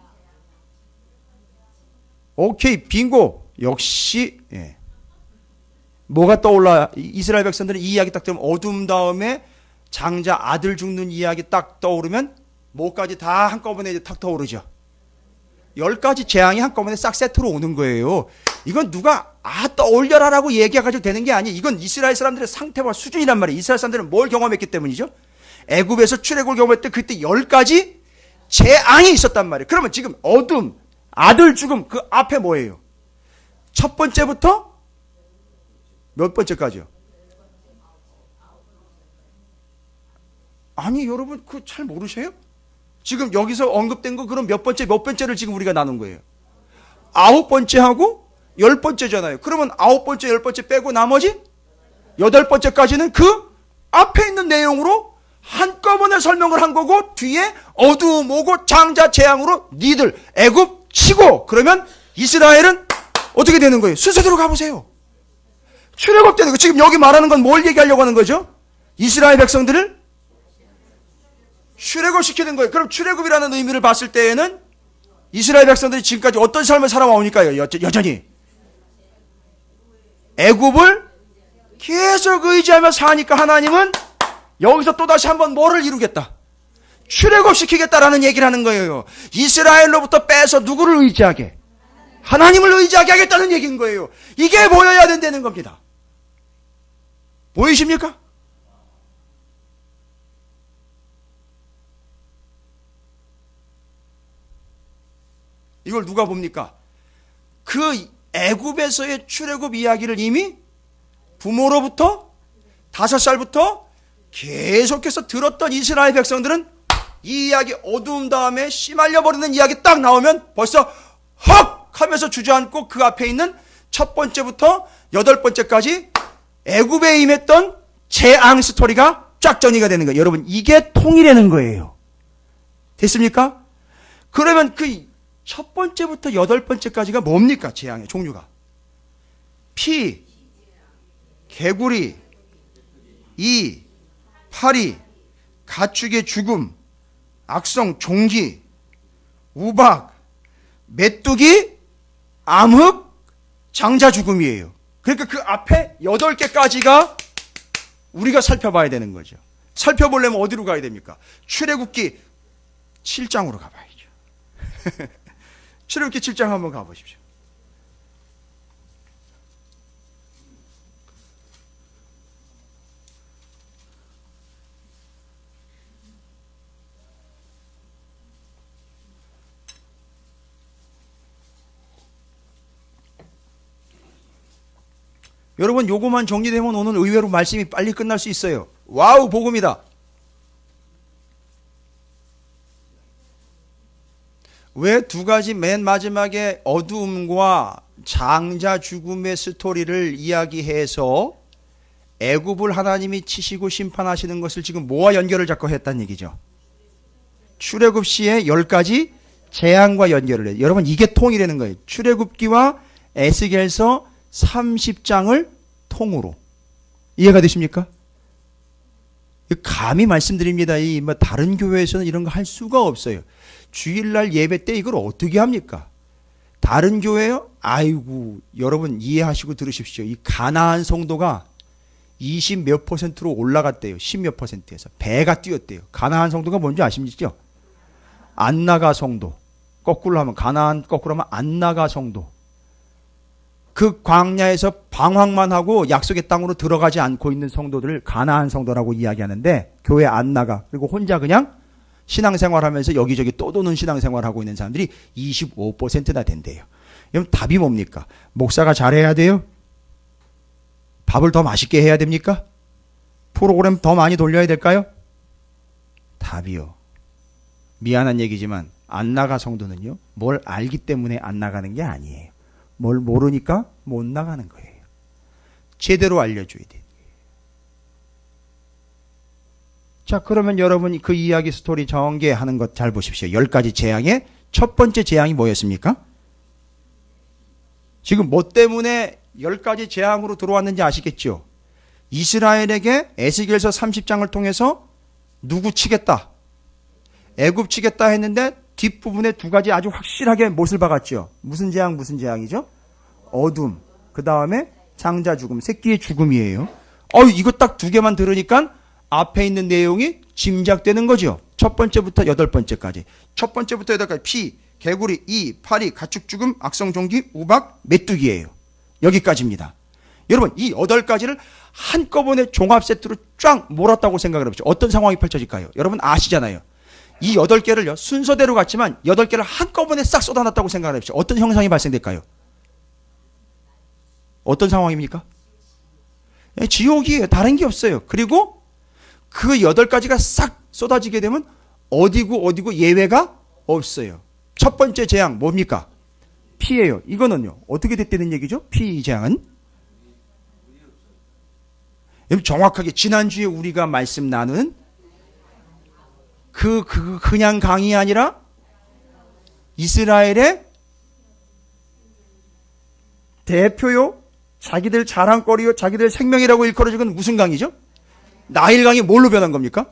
오케이, 빙고. 역시, 예. 뭐가 떠올라? 이스라엘 백성들은 이 이야기 딱 들으면 어둠 다음에 장자 아들 죽는 이야기 딱 떠오르면 뭐까지 다 한꺼번에 이제 탁 떠오르죠. 10가지 재앙이 한꺼번에 싹 세트로 오는 거예요. 이건 누가 떠올려라라고 얘기해가지고 되는 게 아니에요. 이건 이스라엘 사람들의 상태와 수준이란 말이에요. 이스라엘 사람들은 뭘 경험했기 때문이죠? 애굽에서 출애굽을 경험할 때 그때 10가지 재앙이 있었단 말이에요. 그러면 지금 어둠, 아들 죽음, 그 앞에 뭐예요? 첫 번째부터 몇 번째까지요? 아니 여러분 그 잘 모르세요? 지금 여기서 언급된 거 그럼 몇 번째를 지금 우리가 나눈 거예요? 9번째하고 10번째잖아요. 그러면 9번째, 10번째 빼고 나머지 8번째까지는 그 앞에 있는 내용으로 한꺼번에 설명을 한 거고, 뒤에 어두움 오고 장자 재앙으로 니들 애굽 치고, 그러면 이스라엘은 어떻게 되는 거예요? 순서대로 가보세요. 출애굽 되는 거. 지금 여기 말하는 건 뭘 얘기하려고 하는 거죠? 이스라엘 백성들을 출애굽 시키는 거예요. 그럼 출애굽이라는 의미를 봤을 때에는 이스라엘 백성들이 지금까지 어떤 삶을 살아왔으니까요? 여전히 애굽을 계속 의지하며 사니까 하나님은 여기서 또다시 한번 뭐를 이루겠다? 출애굽 시키겠다라는 얘기를 하는 거예요. 이스라엘로부터 빼서 누구를 의지하게? 하나님을 의지하게 하겠다는 얘기인 거예요. 이게 보여야 된다는 겁니다. 보이십니까? 이걸 누가 봅니까? 그 애굽에서의 출애굽 이야기를 이미 부모로부터 5살부터 계속해서 들었던 이스라엘 백성들은 이 이야기 어두움 다음에 씨 말려버리는 이야기 딱 나오면 벌써 헉 하면서 주저앉고 그 앞에 있는 첫 번째부터 8번째까지 애굽에 임했던 재앙 스토리가 쫙 정리가 되는 거예요. 여러분 이게 통일되는 거예요. 됐습니까? 그러면 그 첫 번째부터 8번째까지가 뭡니까? 재앙의 종류가 피, 개구리, 이, 파리, 가축의 죽음, 악성, 종기, 우박, 메뚜기, 암흑, 장자 죽음이에요. 그러니까 그 앞에 8개까지가 우리가 살펴봐야 되는 거죠. 살펴보려면 어디로 가야 됩니까? 출애굽기 7장으로 가봐야죠. 출애굽기 7장 한번 가보십시오. 여러분 요거만 정리되면 오늘 의외로 말씀이 빨리 끝날 수 있어요. 와우, 복음이다. 왜 두 가지 맨 마지막에 어두움과 장자 죽음의 스토리를 이야기해서 애굽을 하나님이 치시고 심판하시는 것을 지금 뭐와 연결을 자꾸 했다는 얘기죠? 출애굽 시의 10가지 재앙과 연결을 해요. 여러분 이게 통이라는 거예요. 출애굽기와 에스겔서 30장을 통으로. 이해가 되십니까? 감히 말씀드립니다. 이 다른 교회에서는 이런 거 할 수가 없어요. 주일날 예배 때 이걸 어떻게 합니까? 다른 교회요? 아이고, 여러분 이해하시고 들으십시오. 이 가나안 성도가 20 몇 %로 올라갔대요. 10 몇 %에서 배가 뛰었대요. 가나안 성도가 뭔지 아십니까? 안나가 성도. 거꾸로 하면 가나안, 거꾸로 하면 안나가 성도. 그 광야에서 방황만 하고 약속의 땅으로 들어가지 않고 있는 성도들을 가나안 성도라고 이야기하는데, 교회 안나가, 그리고 혼자 그냥 신앙생활하면서 여기저기 또 도는 신앙생활하고 있는 사람들이 25%나 된대요. 그럼 답이 뭡니까? 목사가 잘해야 돼요? 밥을 더 맛있게 해야 됩니까? 프로그램 더 많이 돌려야 될까요? 답이요. 미안한 얘기지만 안 나가 성도는요, 뭘 알기 때문에 안 나가는 게 아니에요. 뭘 모르니까 못 나가는 거예요. 제대로 알려줘야 돼요. 자, 그러면 여러분 그 이야기 스토리 전개하는 것 잘 보십시오. 10가지 재앙의 첫 번째 재앙이 뭐였습니까? 지금 뭐 때문에 10가지 재앙으로 들어왔는지 아시겠죠? 이스라엘에게 에스겔서 30장을 통해서 누구 치겠다, 애굽 치겠다 했는데 뒷부분에 두 가지 아주 확실하게 못을 박았죠. 무슨 재앙, 무슨 재앙이죠? 어둠, 그 다음에 장자 죽음, 새끼의 죽음이에요. 이거 딱 두 개만 들으니까 앞에 있는 내용이 짐작되는 거죠. 첫 번째부터 8번째까지. 첫 번째부터 8번째까지 피, 개구리, 이, 파리, 가축 죽음, 악성 종기, 우박, 메뚜기예요. 여기까지입니다. 여러분 이 8가지를 한꺼번에 종합 세트로 쫙 몰았다고 생각을 해보죠. 어떤 상황이 펼쳐질까요? 여러분 아시잖아요. 이 8개를요 순서대로 갔지만 8개를 한꺼번에 싹 쏟아놨다고 생각을 해보죠. 어떤 형상이 발생될까요? 어떤 상황입니까? 지옥이에요. 다른 게 없어요. 그리고 그 8가지가 싹 쏟아지게 되면 어디고 예외가 없어요. 첫 번째 재앙 뭡니까? 피예요. 이거는요 어떻게 됐다는 얘기죠? 피 재앙은 정확하게 지난주에 우리가 말씀 나눈 그냥 강이 아니라 이스라엘의 대표요, 자기들 자랑거리요, 자기들 생명이라고 일컬어진 건 무슨 강이죠? 나일강이 뭘로 변한 겁니까?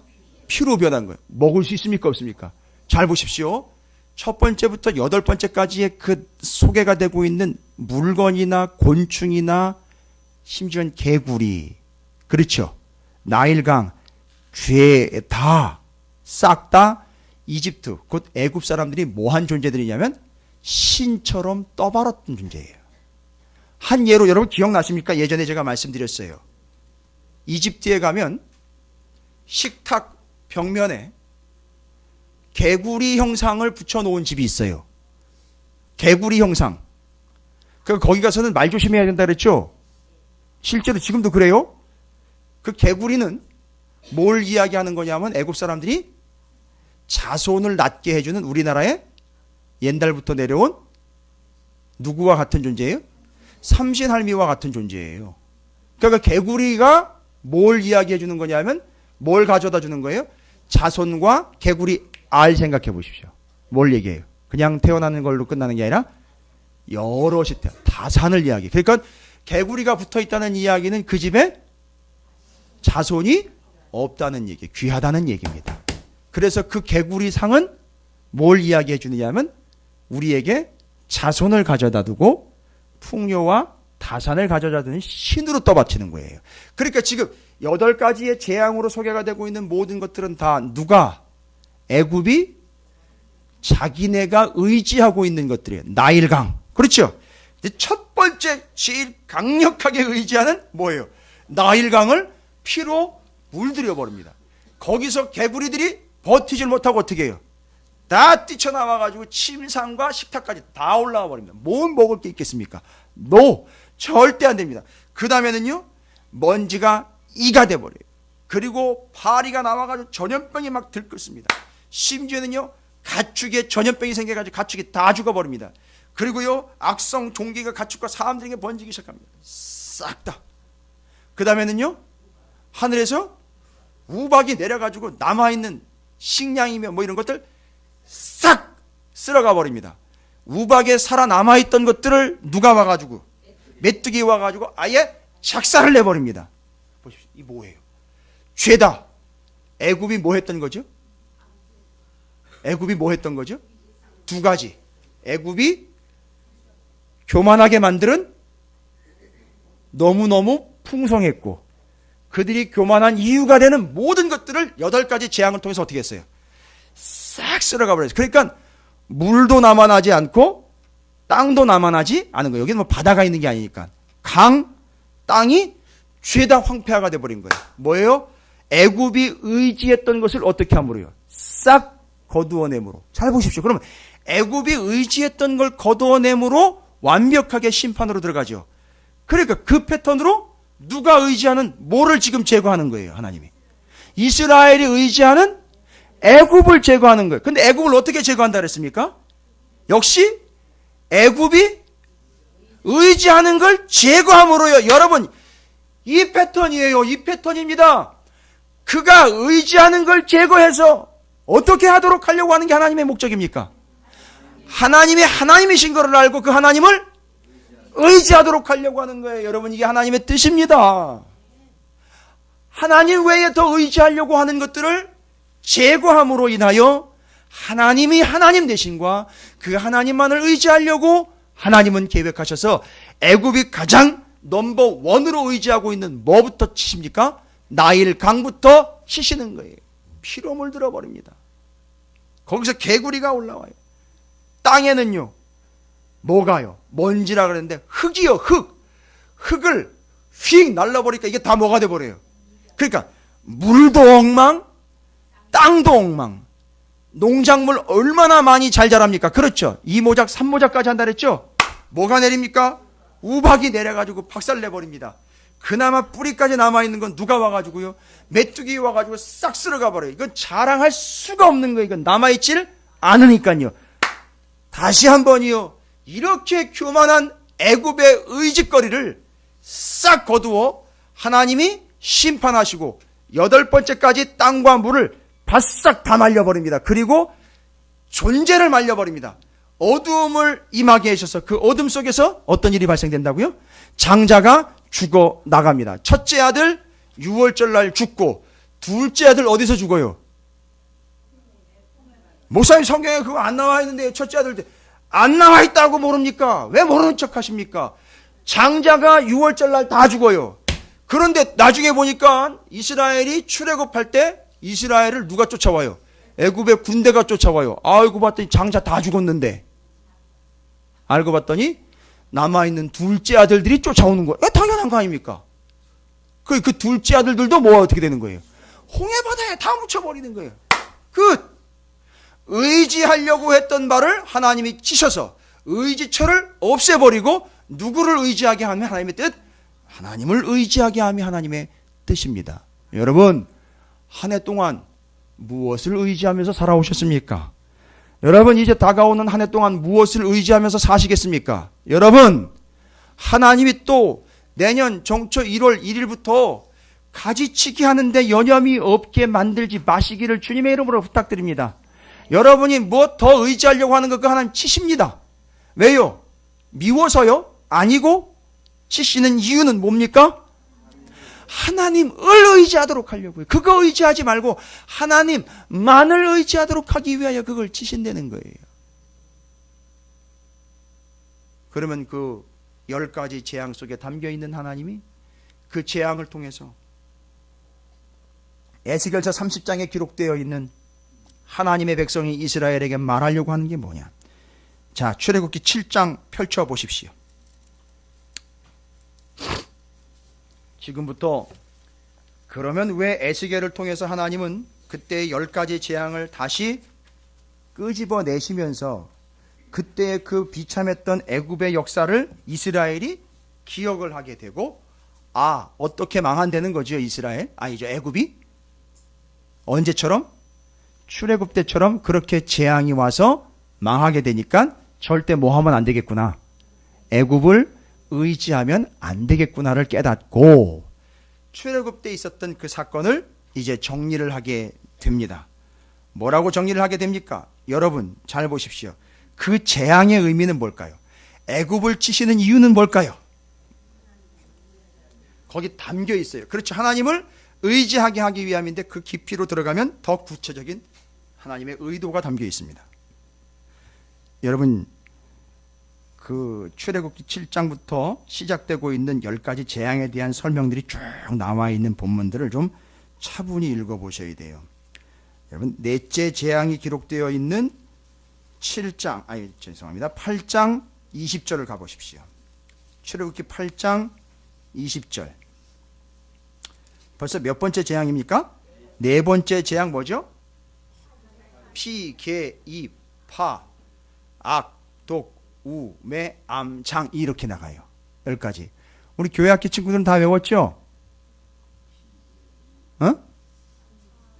피로 변한 거예요. 먹을 수 있습니까? 없습니까? 잘 보십시오. 첫 번째부터 8번째까지의 그 소개가 되고 있는 물건이나 곤충이나 심지어는 개구리, 그렇죠? 나일강, 죄 다 싹 다 이집트, 곧 애굽 사람들이 뭐한 존재들이냐면 신처럼 떠받았던 존재예요. 한 예로 여러분 기억나십니까? 예전에 제가 말씀드렸어요. 이집트에 가면 식탁 벽면에 개구리 형상을 붙여놓은 집이 있어요. 개구리 형상. 거기 가서는 말 조심해야 된다 그랬죠? 실제로 지금도 그래요. 그 개구리는 뭘 이야기하는 거냐면 애굽 사람들이 자손을 낳게 해주는 우리나라에 옛날부터 내려온 누구와 같은 존재예요? 삼신할미와 같은 존재예요. 그러니까 개구리가 뭘 이야기해 주는 거냐면 뭘 가져다 주는 거예요? 자손과 개구리 알 생각해 보십시오. 뭘 얘기해요? 그냥 태어나는 걸로 끝나는 게 아니라 여럿이 다산을 이야기. 그러니까 개구리가 붙어 있다는 이야기는 그 집에 자손이 없다는 얘기, 귀하다는 얘기입니다. 그래서 그 개구리 상은 뭘 이야기해 주느냐면 우리에게 자손을 가져다 두고 풍요와 다산을 가져다 두는 신으로 떠받치는 거예요. 그러니까 지금 8가지의 재앙으로 소개가 되고 있는 모든 것들은 다 누가? 애굽이 자기네가 의지하고 있는 것들이에요. 나일강. 그렇죠? 첫 번째 제일 강력하게 의지하는 뭐예요? 나일강을 피로 물들여 버립니다. 거기서 개구리들이 버티질 못하고 어떻게 해요? 다 뛰쳐나와가지고 침상과 식탁까지 다 올라와 버립니다. 뭘 먹을 게 있겠습니까? 절대 안 됩니다. 그 다음에는요, 먼지가 이가 돼버려요. 그리고 파리가 나와가지고 전염병이 막 들끓습니다. 심지어는요, 가축에 전염병이 생겨가지고 가축이 다 죽어버립니다. 그리고요, 악성 종기가 가축과 사람들에게 번지기 시작합니다. 싹 다. 그 다음에는요, 하늘에서 우박이 내려가지고 남아있는 식량이며 뭐 이런 것들 싹 쓸어가 버립니다. 우박에 살아남아있던 것들을 누가 와가지고, 메뚜기 와가지고 아예 작살을 내버립니다. 보십시오. 이 뭐예요? 죄다. 애굽이 뭐 했던 거죠? 애굽이 뭐 했던 거죠? 두 가지. 애굽이 교만하게 만드는 너무너무 풍성했고, 그들이 교만한 이유가 되는 모든 것들을 8가지 재앙을 통해서 어떻게 했어요? 싹 쓸어가 버렸어요. 그러니까 물도 남아나지 않고 땅도 남아나지 않은 거예요. 여기는 뭐 바다가 있는 게 아니니까. 강, 땅이 죄다 황폐화가 돼버린 거예요. 뭐예요? 애굽이 의지했던 것을 어떻게 함으로요? 싹 거두어내므로. 잘 보십시오. 그러면 애굽이 의지했던 걸 거두어내므로 완벽하게 심판으로 들어가죠. 그러니까 그 패턴으로 누가 의지하는 뭐를 지금 제거하는 거예요, 하나님이. 이스라엘이 의지하는 애굽을 제거하는 거예요. 근데 애굽을 어떻게 제거한다 그랬습니까? 역시 애굽이 의지하는 걸 제거함으로요. 여러분, 이 패턴이에요. 이 패턴입니다. 그가 의지하는 걸 제거해서 어떻게 하도록 하려고 하는 게 하나님의 목적입니까? 하나님이 하나님이신 것을 알고 그 하나님을 의지하도록 하려고 하는 거예요. 여러분, 이게 하나님의 뜻입니다. 하나님 외에 더 의지하려고 하는 것들을 제거함으로 인하여 하나님이 하나님 되신과 그 하나님만을 의지하려고 하나님은 계획하셔서 애굽이 가장 넘버 원으로 의지하고 있는 뭐부터 치십니까? 나일 강부터 치시는 거예요. 피로 물들어 버립니다. 거기서 개구리가 올라와요. 땅에는요, 뭐가요? 먼지라 그랬는데 흙이요, 흙. 흙을 휙 날라버리니까 이게 다 뭐가 돼버려요. 그러니까 물도 엉망, 땅도 엉망. 농작물 얼마나 많이 잘 자랍니까? 그렇죠. 2모작, 3모작까지 한다 그랬죠? 뭐가 내립니까? 우박이 내려가지고 박살내버립니다. 그나마 뿌리까지 남아있는 건 누가 와가지고요? 메뚜기 와가지고 싹 쓸어가 버려요. 이건 자랑할 수가 없는 거예요. 이건 남아있질 않으니까요. 다시 한번이요. 이렇게 교만한 애굽의 의짓거리를 싹 거두어 하나님이 심판하시고 8번째까지 땅과 물을 바싹 다 말려버립니다. 그리고 존재를 말려버립니다. 어두움을 임하게 하셔서 그 어둠 속에서 어떤 일이 발생된다고요? 장자가 죽어 나갑니다. 첫째 아들 6월절 날 죽고 둘째 아들 어디서 죽어요? 목사님 성경에 그거 안 나와 있는데 첫째 아들 안 나와 있다고 모릅니까? 왜 모르는 척 하십니까? 장자가 6월절 날 다 죽어요. 그런데 나중에 보니까 이스라엘이 출애굽할 때 이스라엘을 누가 쫓아와요? 애굽의 군대가 쫓아와요. 아이고 봤더니 장자 다 죽었는데. 알고 봤더니 남아있는 둘째 아들들이 쫓아오는 거예요. 당연한 거 아닙니까? 그 둘째 아들들도 뭐가 어떻게 되는 거예요? 홍해바다에 다 묻혀버리는 거예요. 그 의지하려고 했던 바를 하나님이 치셔서 의지처를 없애버리고 누구를 의지하게 하면 하나님의 뜻? 하나님을 의지하게 하면 하나님의 뜻입니다. 여러분, 한 해 동안 무엇을 의지하면서 살아오셨습니까? 여러분, 이제 다가오는 한 해 동안 무엇을 의지하면서 사시겠습니까? 여러분, 하나님이 또 내년 정초 1월 1일부터 가지치기 하는데 여념이 없게 만들지 마시기를 주님의 이름으로 부탁드립니다. 여러분이 뭐 더 의지하려고 하는 거 그 하나님 치십니다. 왜요? 미워서요? 아니고 치시는 이유는 뭡니까? 하나님을 의지하도록 하려고요. 그거 의지하지 말고 하나님만을 의지하도록 하기 위하여 그걸 치신다는 거예요. 그러면 그 10가지 재앙 속에 담겨있는 하나님이 그 재앙을 통해서 에스겔서 30장에 기록되어 있는 하나님의 백성이 이스라엘에게 말하려고 하는 게 뭐냐? 자, 출애굽기 7장 펼쳐보십시오. 지금부터 그러면 왜 에스겔을 통해서 하나님은 그때의 10가지 재앙을 다시 끄집어내시면서 그때의 그 비참했던 애굽의 역사를 이스라엘이 기억을 하게 되고, 어떻게 망한다는 거죠, 이스라엘? 이제 애굽이? 언제처럼? 출애굽 때처럼 그렇게 재앙이 와서 망하게 되니까 절대 뭐 하면 안 되겠구나. 애굽을 의지하면 안 되겠구나를 깨닫고 출애굽 때 있었던 그 사건을 이제 정리를 하게 됩니다. 뭐라고 정리를 하게 됩니까? 여러분 잘 보십시오. 그 재앙의 의미는 뭘까요? 애굽을 치시는 이유는 뭘까요? 거기 담겨 있어요. 그렇죠. 하나님을 의지하게 하기 위함인데 그 깊이로 들어가면 더 구체적인 하나님의 의도가 담겨 있습니다. 여러분 그 출애굽기 7장부터 시작되고 있는 10가지 재앙에 대한 설명들이 쭉 나와 있는 본문들을 좀 차분히 읽어보셔야 돼요. 여러분 넷째 재앙이 기록되어 있는 8장 20절을 가보십시오. 출애굽기 8장 20절. 벌써 몇 번째 재앙입니까? 네 번째 재앙 뭐죠? 피, 개, 입, 파, 악, 독, 우, 매, 암, 장 이렇게 나가요. 10가지. 우리 교회학교 친구들은 다 외웠죠?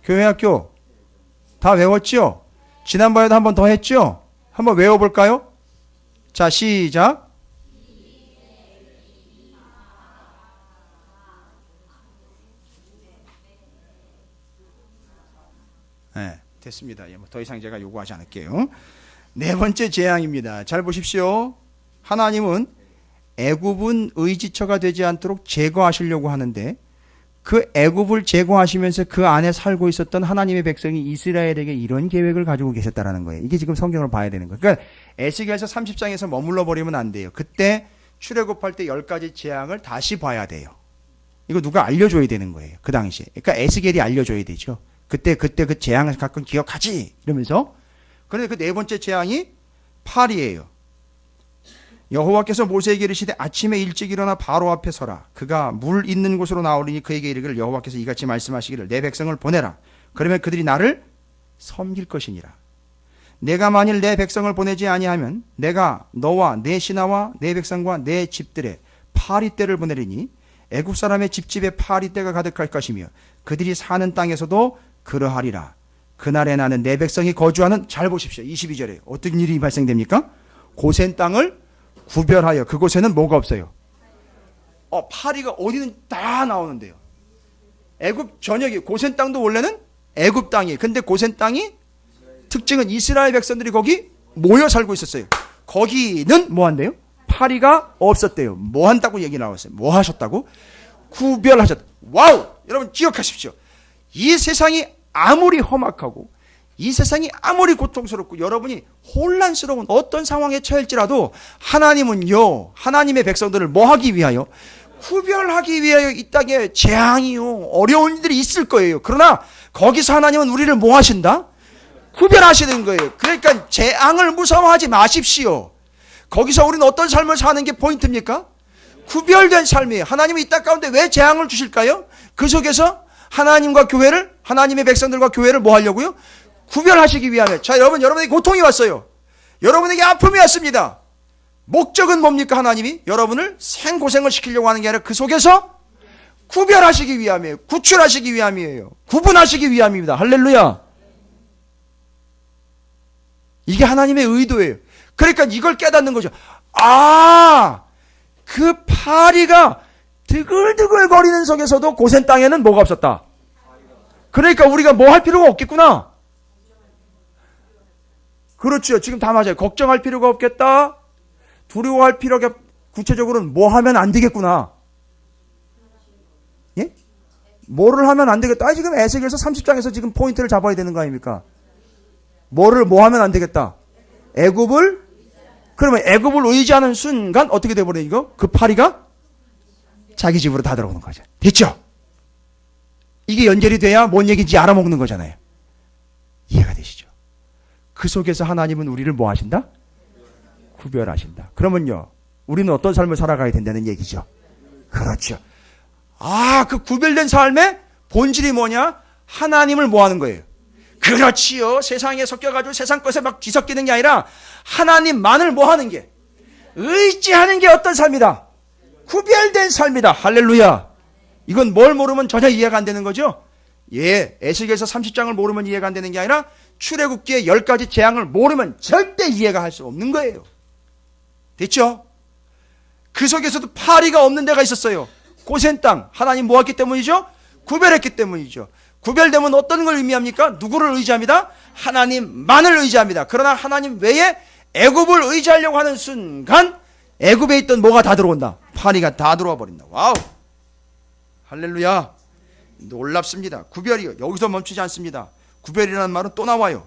교회학교 다 외웠죠? 지난번에도 한 번 더 했죠? 한번 외워볼까요? 자, 시작. 네, 됐습니다. 더 이상 제가 요구하지 않을게요. 네 번째 재앙입니다. 잘 보십시오. 하나님은 애굽은 의지처가 되지 않도록 제거하시려고 하는데 그 애굽을 제거하시면서 그 안에 살고 있었던 하나님의 백성이 이스라엘에게 이런 계획을 가지고 계셨다라는 거예요. 이게 지금 성경을 봐야 되는 거예요. 그러니까 에스겔서 30장에서 머물러 버리면 안 돼요. 그때 출애굽할 때 10가지 재앙을 다시 봐야 돼요. 이거 누가 알려줘야 되는 거예요. 그 당시에. 그러니까 에스겔이 알려줘야 되죠. 그때 그 재앙을 가끔 기억하지 이러면서. 그런데 그 네 번째 재앙이 팔이에요. 여호와께서 모세에게 이르시되 아침에 일찍 일어나 바로 앞에 서라. 그가 물 있는 곳으로 나오리니 그에게 이르기를 여호와께서 이같이 말씀하시기를 내 백성을 보내라. 그러면 그들이 나를 섬길 것이니라. 내가 만일 내 백성을 보내지 아니하면 내가 너와 내 신하와 내 백성과 내 집들에 파리떼를 보내리니 애굽 사람의 집집에 파리떼가 가득할 것이며 그들이 사는 땅에서도 그러하리라. 그날에 나는 내 백성이 거주하는, 잘 보십시오. 22절에 어떤 일이 발생됩니까? 고센 땅을 구별하여. 그곳에는 뭐가 없어요? 파리가 어디는 다 나오는데요. 애굽 전역이, 고센 땅도 원래는 애굽 땅이에요. 근데 고센 땅이 특징은 이스라엘 백성들이 거기 모여 살고 있었어요. 거기는 뭐 한대요? 파리가 없었대요. 뭐 한다고 얘기 나왔어요? 뭐 하셨다고? 구별하셨다. 와우! 여러분 기억하십시오. 이 세상이 아무리 험악하고 이 세상이 아무리 고통스럽고 여러분이 혼란스러운 어떤 상황에 처할지라도 하나님은요, 하나님의 백성들을 뭐 하기 위하여? 구별하기 위하여 이 땅에 재앙이요, 어려운 일들이 있을 거예요. 그러나 거기서 하나님은 우리를 뭐 하신다? 구별하시는 거예요. 그러니까 재앙을 무서워하지 마십시오. 거기서 우리는 어떤 삶을 사는 게 포인트입니까? 구별된 삶이에요. 하나님은 이 땅 가운데 왜 재앙을 주실까요? 그 속에서 하나님과 교회를, 하나님의 백성들과 교회를 뭐 하려고요? 구별하시기 위함에. 자, 여러분에게 고통이 왔어요. 여러분에게 아픔이 왔습니다. 목적은 뭡니까? 하나님이 여러분을 생고생을 시키려고 하는 게 아니라 그 속에서 구별하시기 위함이에요. 구출하시기 위함이에요. 구분하시기 위함입니다. 할렐루야. 이게 하나님의 의도예요. 그러니까 이걸 깨닫는 거죠. 그 파리가 드글드글 거리는 속에서도 고센 땅에는 뭐가 없었다. 그러니까 우리가 뭐 할 필요가 없겠구나. 그렇죠. 지금 다 맞아요. 걱정할 필요가 없겠다. 두려워할 필요가, 구체적으로는 뭐 하면 안 되겠구나. 예? 뭐를 하면 안 되겠다. 지금 에스겔서 30장에서 지금 포인트를 잡아야 되는 거 아닙니까? 뭐 하면 안 되겠다. 그러면 애굽을 의지하는 순간 어떻게 돼버려요, 이거? 그 파리가 자기 집으로 다 들어오는 거죠. 됐죠? 이게 연결이 돼야 뭔 얘기인지 알아먹는 거잖아요. 이해가 되시죠? 그 속에서 하나님은 우리를 뭐 하신다? 구별하신다. 그러면요, 우리는 어떤 삶을 살아가야 된다는 얘기죠. 그렇죠. 그 구별된 삶의 본질이 뭐냐? 하나님을 뭐 하는 거예요? 그렇지요. 세상에 섞여가지고 세상 것에 막 뒤섞이는 게 아니라 하나님만을 뭐 하는 게? 의지하는 게 어떤 삶이다? 구별된 삶이다. 할렐루야. 이건 뭘 모르면 전혀 이해가 안 되는 거죠. 예, 에스겔서 30장을 모르면 이해가 안 되는 게 아니라 출애굽기의 10가지 재앙을 모르면 절대 이해가 할 수 없는 거예요. 됐죠? 그 속에서도 파리가 없는 데가 있었어요. 고센 땅, 하나님 모았기 때문이죠. 구별했기 때문이죠. 구별되면 어떤 걸 의미합니까? 누구를 의지합니다? 하나님만을 의지합니다. 그러나 하나님 외에 애굽을 의지하려고 하는 순간 애굽에 있던 뭐가 다 들어온다. 파리가 다 들어와 버린다. 와우. 할렐루야. 놀랍습니다. 구별이요. 여기서 멈추지 않습니다. 구별이라는 말은 또 나와요.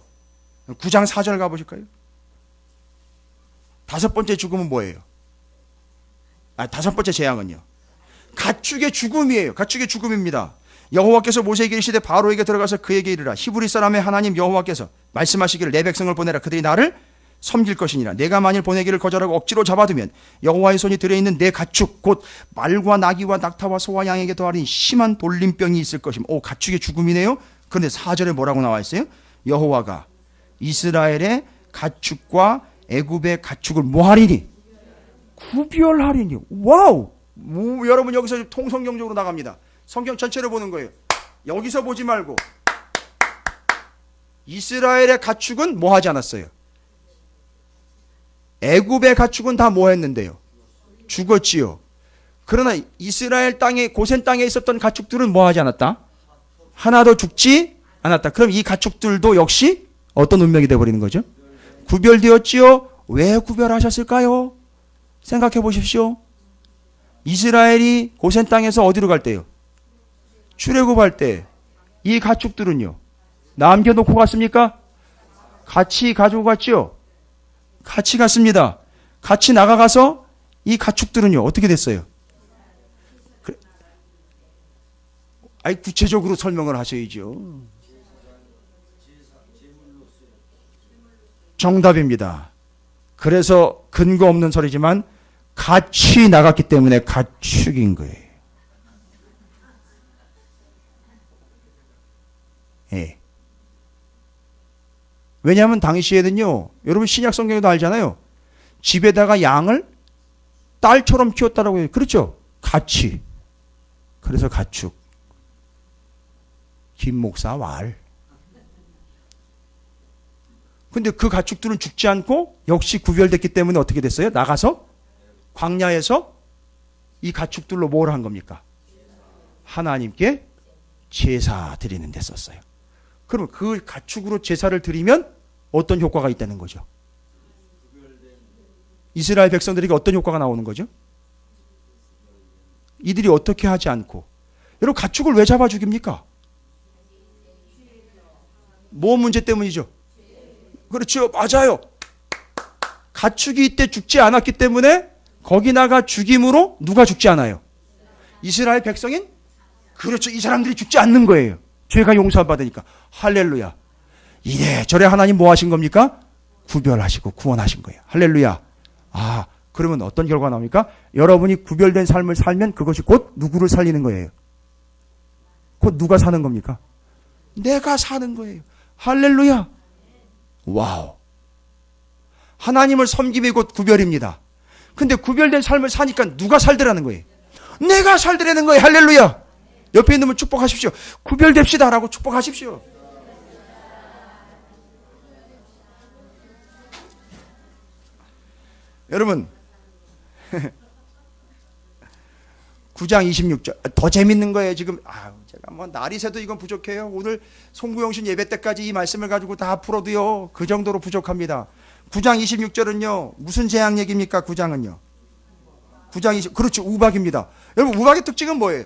9장 4절 가보실까요? 다섯 번째 죽음은 뭐예요? 다섯 번째 재앙은요. 가축의 죽음이에요. 가축의 죽음입니다. 여호와께서 모세에게 이르시되 바로에게 들어가서 그에게 이르라. 히브리 사람의 하나님 여호와께서 말씀하시기를 내 백성을 보내라. 그들이 나를 섬길 것이니라. 내가 만일 보내기를 거절하고 억지로 잡아두면 여호와의 손이 들어있는 내 가축 곧 말과 나귀와 낙타와 소와 양에게 더하니 심한 돌림병이 있을 것임. 오, 가축의 죽음이네요. 그런데 4절에 뭐라고 나와 있어요? 여호와가 이스라엘의 가축과 애굽의 가축을 뭐하리니? 구별하리니. 와우. 여러분 여기서 통성경적으로 나갑니다. 성경 전체를 보는 거예요. 여기서 보지 말고 이스라엘의 가축은 뭐 하지 않았어요? 애굽의 가축은 다 뭐 했는데요? 죽었지요. 그러나 이스라엘 땅에 고센 땅에 있었던 가축들은 뭐 하지 않았다? 하나도 죽지 않았다. 그럼 이 가축들도 역시 어떤 운명이 되어버리는 거죠? 구별되었지요. 왜 구별하셨을까요? 생각해 보십시오. 이스라엘이 고센 땅에서 어디로 갈 때요? 출애굽할 때 이 가축들은요 남겨놓고 갔습니까? 같이 가지고 갔지요. 같이 갔습니다. 같이 나가가서 이 가축들은요 어떻게 됐어요? 구체적으로 설명을 하셔야죠. 정답입니다. 그래서 근거 없는 소리지만 같이 나갔기 때문에 가축인 거예요. 예. 왜냐하면 당시에는요, 여러분 신약 성경에도 알잖아요. 집에다가 양을 딸처럼 키웠다라고 해요. 그렇죠? 같이. 그래서 가축. 김 목사 왈. 근데 그 가축들은 죽지 않고 역시 구별됐기 때문에 어떻게 됐어요? 나가서 광야에서 이 가축들로 뭘 한 겁니까? 하나님께 제사 드리는 데 썼어요. 그럼 그 가축으로 제사를 드리면 어떤 효과가 있다는 거죠? 이스라엘 백성들에게 어떤 효과가 나오는 거죠? 이들이 어떻게 하지 않고 여러분 가축을 왜 잡아 죽입니까? 뭐 문제 때문이죠? 그렇죠. 맞아요. 가축이 이때 죽지 않았기 때문에 거기다가 죽임으로 누가 죽지 않아요? 이스라엘 백성인? 그렇죠. 이 사람들이 죽지 않는 거예요. 죄가 용서받으니까. 할렐루야. 이래저래 하나님 뭐 하신 겁니까? 구별하시고 구원하신 거예요. 할렐루야. 그러면 어떤 결과가 나옵니까? 여러분이 구별된 삶을 살면 그것이 곧 누구를 살리는 거예요? 곧 누가 사는 겁니까? 내가 사는 거예요. 할렐루야. 와우. 하나님을 섬김이 곧 구별입니다. 근데 구별된 삶을 사니까 누가 살더라는 거예요? 내가 살더라는 거예요. 할렐루야. 옆에 있는 분 축복하십시오. 구별됩시다라고 축복하십시오. 여러분 9장 26절 더 재밌는 거예요. 지금 제가 뭐 날이 새도 이건 부족해요. 오늘 송구영신 예배 때까지 이 말씀을 가지고 다 풀어도요 그 정도로 부족합니다. 9장 26절은요 무슨 재앙 얘기입니까? 9장은요 9장 20 그렇죠. 우박입니다. 여러분 우박의 특징은 뭐예요?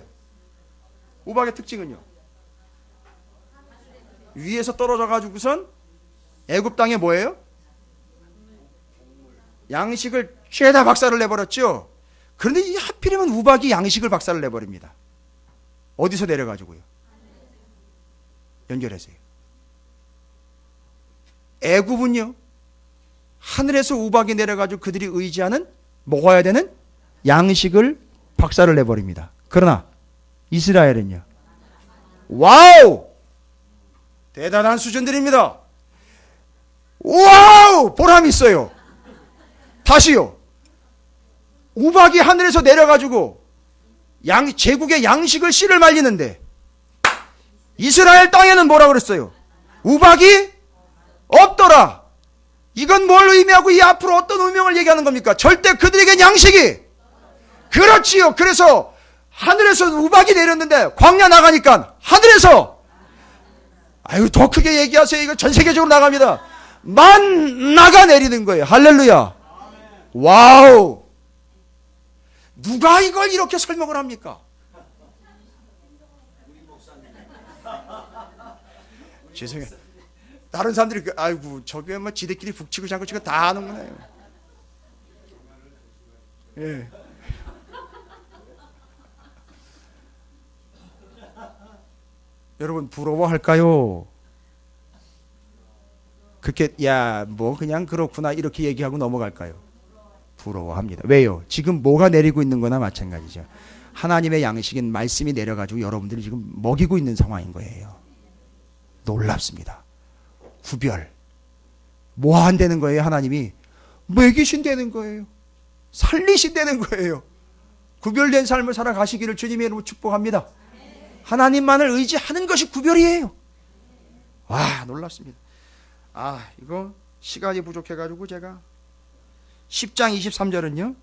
우박의 특징은요 위에서 떨어져 가지고선 애굽 땅에 뭐예요? 양식을 죄다 박살을 내버렸죠. 그런데 이 하필이면 우박이 양식을 박살을 내버립니다. 어디서 내려가지고요? 연결해서요. 애굽은요 하늘에서 우박이 내려가지고 그들이 의지하는 먹어야 되는 양식을 박살을 내버립니다. 그러나 이스라엘은요 와우 대단한 수준들입니다. 와우 보람 있어요. 다시요 우박이 하늘에서 내려가지고 제국의 양식을 씨를 말리는데 이스라엘 땅에는 뭐라 그랬어요? 우박이 없더라. 이건 뭘 의미하고 이 앞으로 어떤 운명을 얘기하는 겁니까? 절대 그들에겐 양식이, 그렇지요. 그래서 하늘에서 우박이 내렸는데 광야 나가니까 하늘에서, 아유 더 크게 얘기하세요. 이거 전 세계적으로 나갑니다. 만나가 내리는 거예요. 할렐루야. 와우. 누가 이걸 이렇게 설명을 합니까? 죄송해요. 다른 사람들이 아이고 저게 뭐 지들끼리 북치고 장구치고 다 하는구나. 예. 여러분 부러워할까요? 그렇게 야 뭐 그냥 그렇구나 이렇게 얘기하고 넘어갈까요? 부러워합니다. 왜요? 지금 뭐가 내리고 있는 거나 마찬가지죠. 하나님의 양식인 말씀이 내려가지고 여러분들이 지금 먹이고 있는 상황인 거예요. 놀랍습니다. 구별. 뭐 한다는 거예요? 하나님이 먹이신다는 거예요. 살리신다는 거예요. 구별된 삶을 살아가시기를 주님의 이름으로 축복합니다. 하나님만을 의지하는 것이 구별이에요. 와, 놀랍습니다. 아, 이거 시간이 부족해가지고 제가 10장 23절은요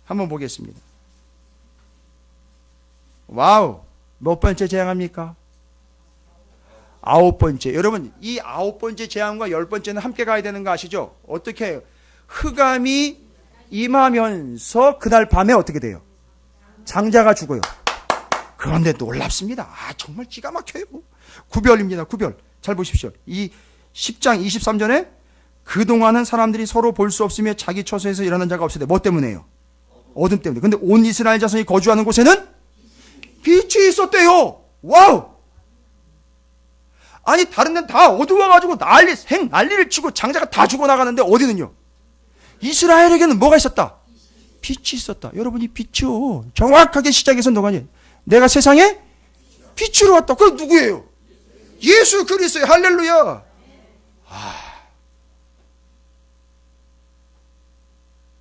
한번 보겠습니다. 와우, 몇 번째 재앙합니까? 9번째. 여러분 이 9번째 재앙과 10번째는 함께 가야 되는 거 아시죠? 어떻게 해요? 흑암이 임하면서 그날 밤에 어떻게 돼요? 장자가 죽어요. 그런데 놀랍습니다. 아, 정말 기가 막혀요. 구별입니다. 구별. 잘 보십시오. 이 10장 23절에 그동안은 사람들이 서로 볼 수 없으며 자기 처소에서 일어나는 자가 없을 때 뭐 때문에요? 어둠 때문에. 근데 온 이스라엘 자손이 거주하는 곳에는 빛이 있었대요. 와우. 아니 다른 데는 다 어두워가지고 난리를 치고 장자가 다 죽어나가는데 어디는요? 이스라엘에게는 뭐가 있었다? 빛이 있었다. 여러분 이 빛이요 정확하게 시작해서 너가니 내가 세상에 빛으로 왔다. 그게 누구예요? 예수 그리스도예요. 할렐루야.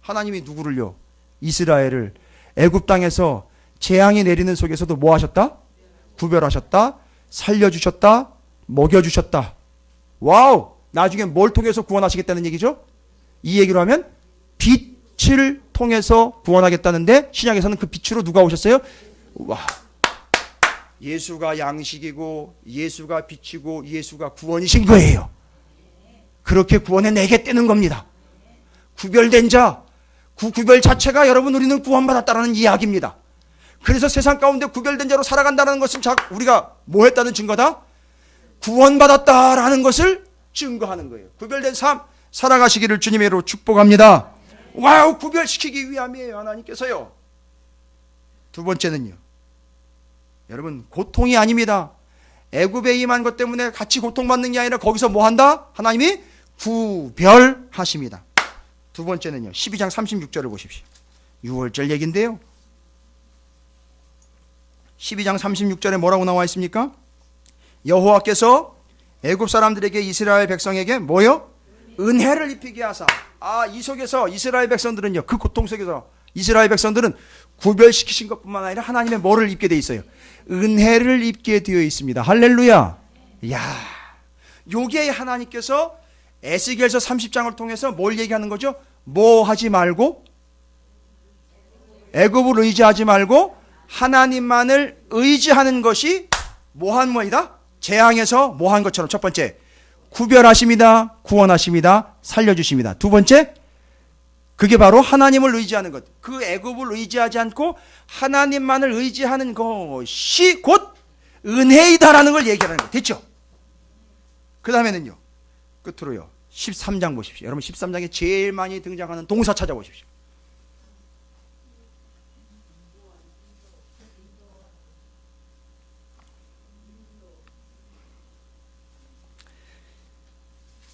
하나님이 누구를요? 이스라엘을 애굽 땅에서 재앙이 내리는 속에서도 뭐 하셨다? 구별하셨다. 살려주셨다. 먹여주셨다. 와우. 나중에 뭘 통해서 구원하시겠다는 얘기죠? 이 얘기로 하면 빛을 통해서 구원하겠다는데 신약에서는 그 빛으로 누가 오셨어요? 와. 예수가 양식이고 예수가 빛이고 예수가 구원이신 거예요. 그렇게 구원해내겠다는 겁니다. 구별된 자, 그 구별 자체가 여러분 우리는 구원받았다는 이야기입니다. 그래서 세상 가운데 구별된 자로 살아간다는 것은 우리가 뭐 했다는 증거다? 구원받았다라는 것을 증거하는 거예요. 구별된 삶 살아가시기를 주님의 이름으로 축복합니다. 와우, 구별시키기 위함이에요. 하나님께서요. 두 번째는요. 여러분 고통이 아닙니다. 애굽에 임한 것 때문에 같이 고통받는 게 아니라 거기서 뭐 한다? 하나님이 구별하십니다. 두 번째는요. 12장 36절을 보십시오. 6월절 얘기인데요. 12장 36절에 뭐라고 나와 있습니까? 여호와께서 애굽 사람들에게 이스라엘 백성에게 뭐요? 은혜를 입히게 하사. 아, 이 속에서 이스라엘 백성들은요. 그 고통 속에서 이스라엘 백성들은 구별시키신 것뿐만 아니라 하나님의 뭐를 입게 돼 있어요? 은혜를 입게 되어 있습니다. 할렐루야. 이야, 요게 하나님께서 에스겔서 30장을 통해서 뭘 얘기하는 거죠? 뭐 하지 말고 애굽을 의지하지 말고 하나님만을 의지하는 것이 뭐한 뭐이다? 재앙에서 뭐 한 것처럼 첫 번째 구별하십니다. 구원하십니다. 살려주십니다. 두 번째 그게 바로 하나님을 의지하는 것. 그 애굽을 의지하지 않고 하나님만을 의지하는 것이 곧 은혜이다라는 걸 얘기하는 거. 됐죠? 그 다음에는요. 끝으로요. 13장 보십시오. 여러분 13장에 제일 많이 등장하는 동사 찾아보십시오.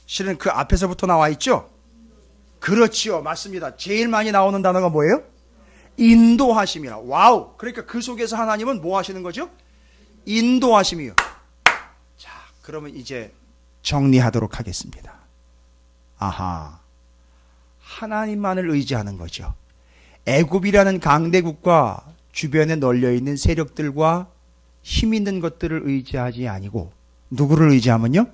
실은 그 앞에서부터 나와 있죠? 그렇지요. 맞습니다. 제일 많이 나오는 단어가 뭐예요? 인도하심이라. 와우. 그러니까 그 속에서 하나님은 뭐 하시는 거죠? 인도하심이요. 자, 그러면 이제 정리하도록 하겠습니다. 아하. 하나님만을 의지하는 거죠. 애굽이라는 강대국과 주변에 널려있는 세력들과 힘 있는 것들을 의지하지 아니고 누구를 의지하면요?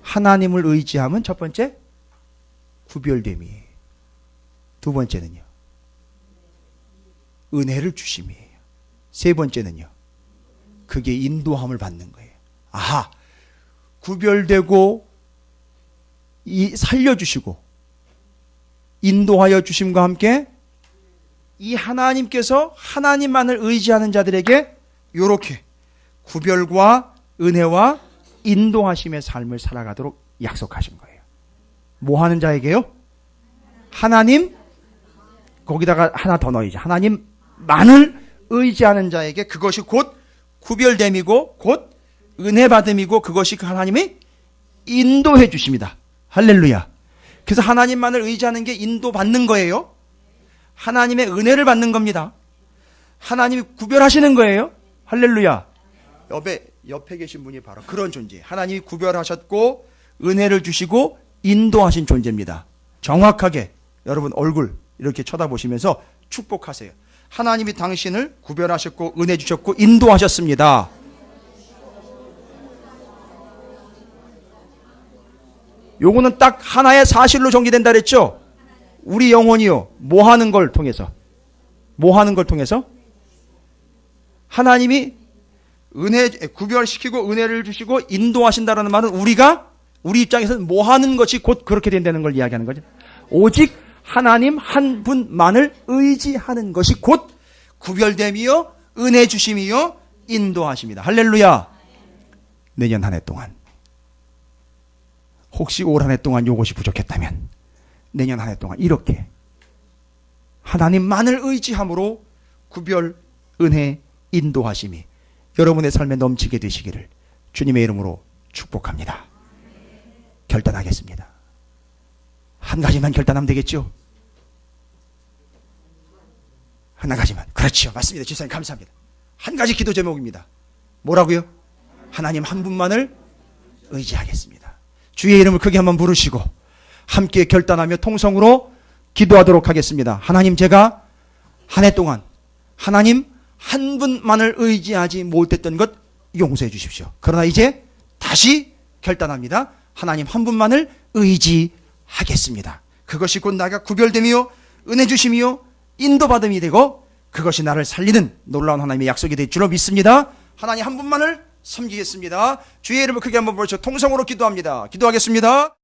하나님을 의지하면 첫 번째 구별됨이에요. 두 번째는요, 은혜를 주심이에요. 세 번째는요, 그게 인도함을 받는 거예요. 아하, 구별되고 살려주시고 인도하여 주심과 함께 이 하나님께서 하나님만을 의지하는 자들에게 이렇게 구별과 은혜와 인도하심의 삶을 살아가도록 약속하신 거예요. 뭐 하는 자에게요? 하나님, 거기다가 하나 더 넣어야지. 하나님만을 의지하는 자에게 그것이 곧 구별됨이고 곧 은혜 받음이고 그것이 그 하나님이 인도해 주십니다. 할렐루야. 그래서 하나님만을 의지하는 게 인도받는 거예요. 하나님의 은혜를 받는 겁니다. 하나님이 구별하시는 거예요. 할렐루야. 옆에 계신 분이 바로 그런 존재예요. 하나님이 구별하셨고 은혜를 주시고 인도하신 존재입니다. 정확하게 여러분 얼굴 이렇게 쳐다보시면서 축복하세요. 하나님이 당신을 구별하셨고 은혜 주셨고 인도하셨습니다. 요거는 딱 하나의 사실로 정리된다 그랬죠? 우리 영혼이요. 뭐 하는 걸 통해서? 뭐 하는 걸 통해서? 하나님이 구별시키고 은혜를 주시고 인도하신다라는 말은 우리 입장에서는 뭐 하는 것이 곧 그렇게 된다는 걸 이야기하는 거죠. 오직 하나님 한 분만을 의지하는 것이 곧 구별됨이요, 은혜 주심이요, 인도하십니다. 할렐루야. 내년 한 해 동안 혹시 올 한 해 동안 이것이 부족했다면 내년 한 해 동안 이렇게 하나님만을 의지함으로 구별, 은혜, 인도하심이 여러분의 삶에 넘치게 되시기를 주님의 이름으로 축복합니다. 결단하겠습니다. 한 가지만 결단하면 되겠죠? 한 가지만. 그렇죠. 맞습니다. 집사님 감사합니다. 한 가지 기도 제목입니다. 뭐라고요? 하나님 한 분만을 의지하겠습니다. 주의 이름을 크게 한번 부르시고 함께 결단하며 통성으로 기도하도록 하겠습니다. 하나님, 제가 한 해 동안 하나님 한 분만을 의지하지 못했던 것 용서해 주십시오. 그러나 이제 다시 결단합니다. 하나님 한 분만을 의지하겠습니다. 그것이 곧 나가 구별됨이요, 은혜 주심이요, 인도받음이 되고 그것이 나를 살리는 놀라운 하나님의 약속이 될 줄로 믿습니다. 하나님 한 분만을 섬기겠습니다. 주의 이름을 크게 한번 부르셔 통성으로 기도합니다. 기도하겠습니다.